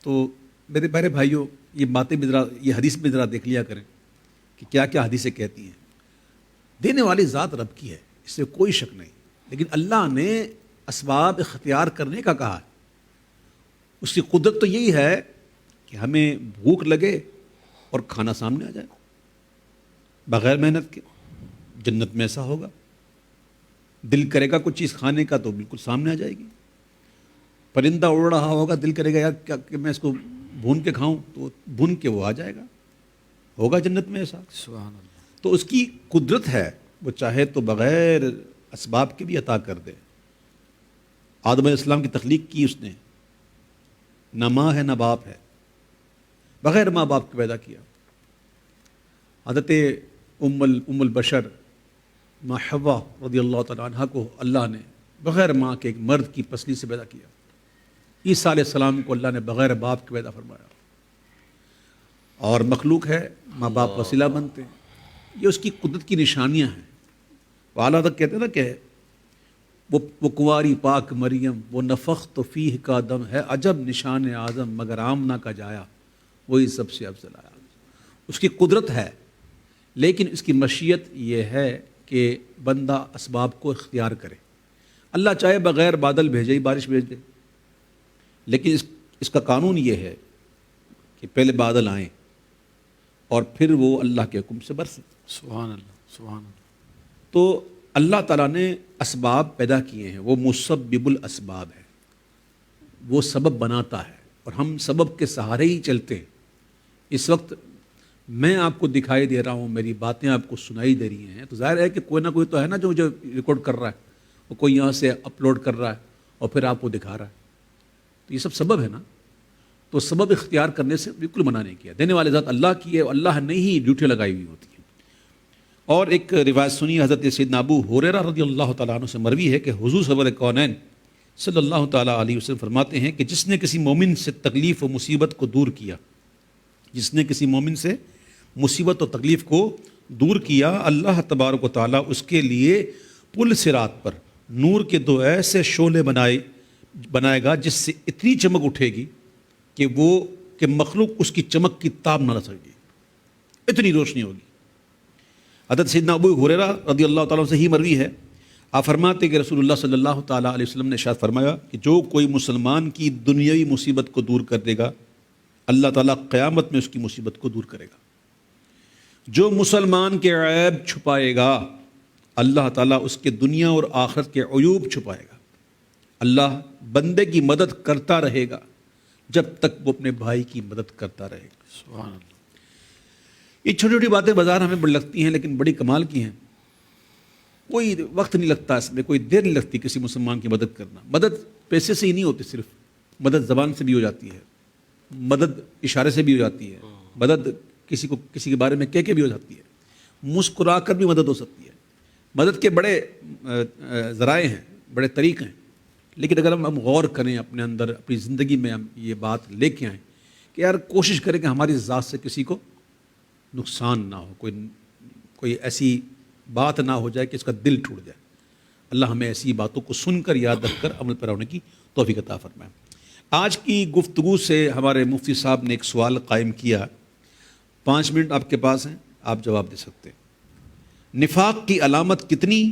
تو میرے پیارے بھائیوں، یہ باتیں بھی ذرا، یہ حدیث بھی ذرا دیکھ لیا کریں کہ کیا کیا حدیثیں کہتی ہیں. دینے والی ذات رب کی ہے، اس سے کوئی شک نہیں، لیکن اللہ نے اسباب اختیار کرنے کا کہا ہے. اس کی قدرت تو یہی ہے کہ ہمیں بھوک لگے اور کھانا سامنے آ جائے بغیر محنت کے. جنت میں ایسا ہوگا، دل کرے گا کچھ چیز کھانے کا تو بالکل سامنے آ جائے گی. پرندہ اڑ رہا ہوگا، دل کرے گا یار کیا کہ میں اس کو بھون کے کھاؤں، تو بھون کے وہ آ جائے گا. ہوگا جنت میں ایسا. سبحان اللہ. تو اس کی قدرت ہے، وہ چاہے تو بغیر اسباب کے بھی عطا کر دے. آدم علیہ السلام کی تخلیق کی اس نے، نہ ماں ہے نہ باپ ہے، بغیر ماں باپ کے پیدا کیا. حضرت ام البشر ماں حوا رضی اللہ تعالیٰ عنہ کو اللہ نے بغیر ماں کے ایک مرد کی پسلی سے پیدا کیا. عیسیٰ علیہ السلام کو اللہ نے بغیر باپ کے پیدا فرمایا. اور مخلوق ہے، ماں باپ وسیلہ بنتے ہیں. یہ اس کی قدرت کی نشانیاں ہیں. وہ اعلیٰ تک کہتے ہیں نا کہ وہ کنواری پاک مریم، وہ نفخت فیہ کا دم ہے، عجب نشان اعظم مگر آمنہ کا جایا، وہی سب سے افضل آیا. اس کی قدرت ہے، لیکن اس کی مشیت یہ ہے کہ بندہ اسباب کو اختیار کرے. اللہ چاہے بغیر بادل بھیجے ہی بارش بھیج دے، لیکن اس کا قانون یہ ہے کہ پہلے بادل آئیں اور پھر وہ اللہ کے حکم سے برسیں. سبحان اللہ. سبحان اللہ. تو اللہ تعالیٰ نے اسباب پیدا کیے ہیں، وہ مسبب الاسباب ہے، وہ سبب بناتا ہے اور ہم سبب کے سہارے ہی چلتے ہیں. اس وقت میں آپ کو دکھائی دے رہا ہوں، میری باتیں آپ کو سنائی دے رہی ہیں، تو ظاہر ہے کہ کوئی نہ کوئی تو ہے نا جو ریکارڈ کر رہا ہے، وہ کوئی یہاں سے اپلوڈ کر رہا ہے اور پھر آپ کو دکھا رہا ہے. تو یہ سب سبب ہے نا. تو سبب اختیار کرنے سے بالکل منع نہیں کیا. دینے والے ذات اللہ کی ہے، اللہ نے ہی ڈیوٹی لگائی ہوئی ہوتی ہے. اور ایک روایت سنی حضرت سیدنا ابو ہریرہ رضی اللہ تعالیٰ عنہ سے مروی ہے کہ حضور سرور کونین صلی اللہ تعالیٰ علیہ وسلم فرماتے ہیں کہ جس نے کسی مومن سے تکلیف و مصیبت کو دور کیا، جس نے کسی مومن سے مصیبت و تکلیف کو دور کیا، اللہ تبارک و تعالیٰ اس کے لیے پل صراط پر نور کے دو ایسے شعلے بنائے گا جس سے اتنی چمک اٹھے گی کہ مخلوق اس کی چمک کی تاب نہ رہ سکے، اتنی روشنی ہوگی. حضرت سیدنا ابو ہریرہ رضی اللہ تعالیٰ سے ہی مروی ہے، آپ فرماتے کہ رسول اللہ صلی اللہ تعالیٰ علیہ وسلم نے ارشاد فرمایا کہ جو کوئی مسلمان کی دنیاوی مصیبت کو دور کر دے گا، اللہ تعالیٰ قیامت میں اس کی مصیبت کو دور کرے گا. جو مسلمان کے عیب چھپائے گا، اللہ تعالیٰ اس کے دنیا اور آخرت کے عیوب چھپائے گا. اللہ بندے کی مدد کرتا رہے گا جب تک وہ اپنے بھائی کی مدد کرتا رہے گا. سبحان اللہ. یہ چھوٹی چھوٹی باتیں بازار ہمیں بڑی لگتی ہیں لیکن بڑی کمال کی ہیں. کوئی وقت نہیں لگتا اس میں, کوئی دیر نہیں لگتی کسی مسلمان کی مدد کرنا. مدد پیسے سے ہی نہیں ہوتی, صرف مدد زبان سے بھی ہو جاتی ہے, مدد اشارے سے بھی ہو جاتی ہے, مدد کسی کو کسی کے بارے میں کہہ کے بھی ہو جاتی ہے, مسکرا کر بھی مدد ہو سکتی ہے. مدد کے بڑے ذرائع ہیں, بڑے طریقے ہیں, لیکن اگر ہم غور کریں اپنے اندر, اپنی زندگی میں ہم یہ بات لے کے آئیں کہ یار کوشش کریں کہ ہماری ذات سے کسی کو نقصان نہ ہو, کوئی ایسی بات نہ ہو جائے کہ اس کا دل ٹوٹ جائے. اللہ ہمیں ایسی باتوں کو سن کر یاد رکھ کر عمل پر ہونے کی توفیق عطا فرمائے. آج کی گفتگو سے ہمارے مفتی صاحب نے ایک سوال قائم کیا, 5 منٹ آپ کے پاس ہیں, آپ جواب دے سکتے ہیں. نفاق کی علامت کتنی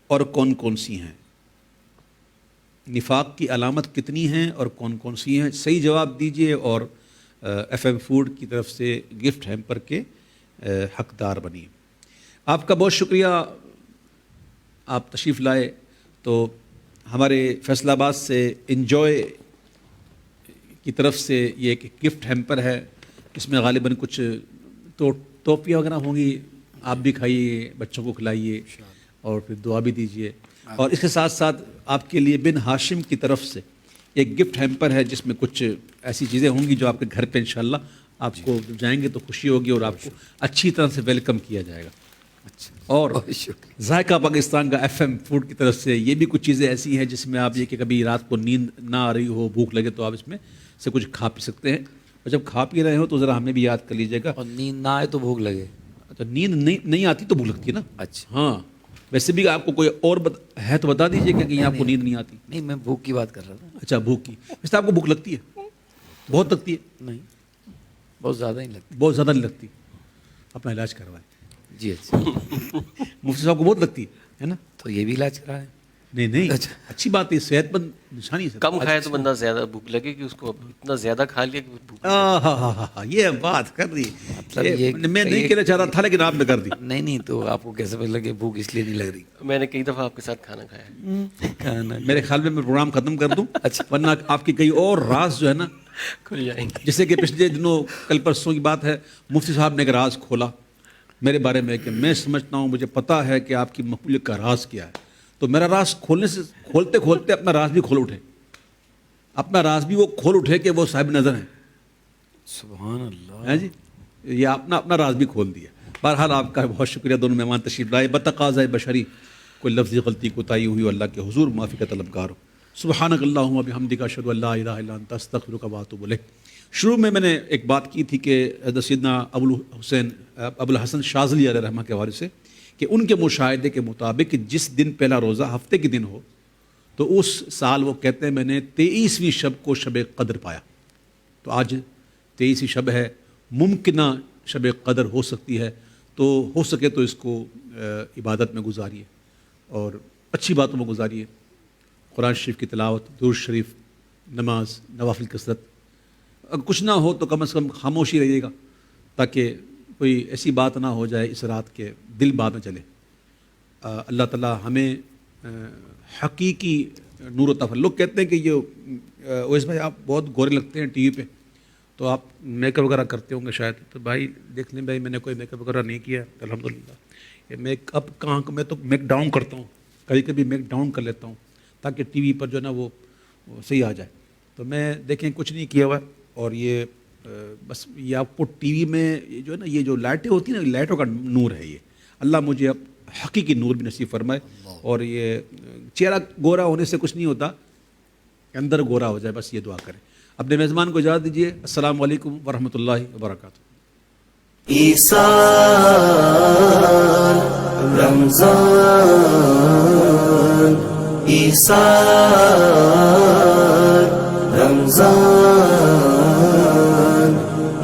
اور کون کون سی ہیں؟ نفاق کی علامت کتنی ہیں اور کون کون سی ہیں؟ صحیح جواب دیجئے اور ایف ایم فوڈ کی طرف سے گفٹ ہیمپر کے حقدار بنیے. آپ کا بہت شکریہ, آپ تشریف لائے. تو ہمارے فیصل آباد سے انجوائے کی طرف سے یہ ایک گفٹ ہیمپر ہے, اس میں غالباً کچھ ٹوپیاں وغیرہ ہوں گی, آپ بھی کھائیے, بچوں کو کھلائیے اور پھر دعا بھی دیجیے. اور اس کے ساتھ ساتھ آپ کے لیے بن ہاشم کی طرف سے ایک گفٹ ہیمپر ہے جس میں کچھ ایسی چیزیں ہوں گی جو آپ کے گھر پہ انشاءاللہ آپ کو جائیں گے تو خوشی ہوگی اور آپ کو اچھی طرح سے ویلکم کیا جائے گا. اور ذائقہ پاکستان کا ایف ایم فوڈ کی طرف سے یہ بھی کچھ چیزیں ایسی ہیں جس میں آپ یہ کہ کبھی رات کو نیند نہ آ رہی ہو, بھوک لگے, تو آپ اس میں سے کچھ کھا پی سکتے ہیں. اور جب کھا پی رہے ہو تو ذرا ہمیں بھی یاد کر لیجیے گا. اور نیند نہ آئے تو بھوک لگے, تو نیند نہیں آتی تو بھوک لگتی ہے نا. اچھا ہاں, ویسے بھی آپ کو کوئی اور ہے تو بتا دیجیے کہ کہیں آپ کو نیند نہیں آتی. نہیں, میں بھوک کی بات کر رہا تھا. اچھا, بھوک کی. ویسے آپ کو بھوک لگتی ہے؟ بہت لگتی ہے؟ نہیں, بہت زیادہ نہیں لگتی. بہت زیادہ نہیں لگتی. اپنا علاج کروائیں. جی اچھا. مفتی صاحب کو بہت لگتی ہے نا, تو یہ بھی علاج کرائے. نہیں, اچھی بات ہے, صحت مند نشانی ہے. کم کھائے تو بندہ زیادہ بھوک لگے کہ اس کو اتنا زیادہ کھا لیا کہ بھوک. ہاں, یہ بات کر دی. میں نہیں کہنا چاہ رہا تھا لیکن آپ نے کر دی. نہیں, تو آپ کو کیسے پتہ لگے بھوک اس لیے نہیں لگ رہی؟ میں نے کئی دفعہ آپ کے ساتھ کھانا کھایا. میرے خیال میں پروگرام ختم کر دوں, ورنہ آپ کی کئی اور راز جو ہے نا کھل جائیں گے. جیسے کہ پچھلے دنوں, کل پرسوں کی بات ہے, مفتی صاحب نے ایک راز کھولا میرے بارے میں کہ میں سمجھتا ہوں, مجھے پتہ ہے کہ آپ کی مقبولیت کا راز کیا ہے. تو میرا راز کھولتے کھولتے اپنا راز بھی کھول اٹھے, اپنا راز بھی وہ کھول اٹھے کہ وہ صاحب نظر ہیں. سبحان اللہ. ہے جی, یہ اپنا راز بھی کھول دیا. بہرحال آپ کا بہت شکریہ, دونوں مہمان تشریف لائے. بتقاضۂ بشری کوئی لفظی غلطی کوتاہی ہوئی, اللہ کے حضور معافی کا طلبگار ہو. سبحانک اللہم وبحمدک اشہد ان لا الہ الا انت استغفرک واتوب الیک. شروع میں نے ایک بات کی تھی کہ حضرت سیدنا ابوالحسن شاذلی علیہ رحمہ کے حوالے سے کہ ان کے مشاہدے کے مطابق کہ جس دن پہلا روزہ ہفتے کے دن ہو تو اس سال وہ کہتے ہیں میں نے 23ویں شب کو شب قدر پایا. تو آج 23ویں شب ہے, ممکنہ شب قدر ہو سکتی ہے, تو ہو سکے تو اس کو عبادت میں گزاریے اور اچھی باتوں میں گزاریے. قرآن شریف کی تلاوت, درود شریف, نماز, نوافل کثرت. اگر کچھ نہ ہو تو کم از کم خاموشی رہیے گا تاکہ کوئی ایسی بات نہ ہو جائے اس رات کے دل بعد میں چلے. اللہ تعالیٰ ہمیں حقیقی نور عطا فرمائے. لوگ کہتے ہیں کہ یہ اویس بھائی آپ بہت گورے لگتے ہیں ٹی وی پہ, تو آپ میک اپ وغیرہ کرتے ہوں گے شاید. تو بھائی دیکھ لیں بھائی, میں نے کوئی میک اپ وغیرہ نہیں کیا الحمدللہ. یہ میک اپ کہاں, میں تو میک ڈاؤن کرتا ہوں, کبھی کبھی میک ڈاؤن کر لیتا ہوں تاکہ ٹی وی پر جو ہے نا وہ صحیح آ جائے. تو میں دیکھیں کچھ نہیں کیا ہوا, اور یہ بس یہ آپ کو ٹی وی میں جو ہے نا یہ جو لائٹیں ہوتی ہیں نا, لائٹوں کا نور ہے یہ. اللہ مجھے اب حقیقی نور بھی نصیب فرمائے. اور یہ چہرہ گورا ہونے سے کچھ نہیں ہوتا, اندر گورا ہو جائے, بس یہ دعا کریں. اپنے میزبان کو اجازت دیجیے. السلام علیکم ورحمۃ اللہ وبرکاتہ. ایسار رمضان, ایسار رمضان,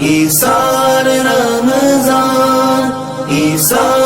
ایسار رمضان, ایسار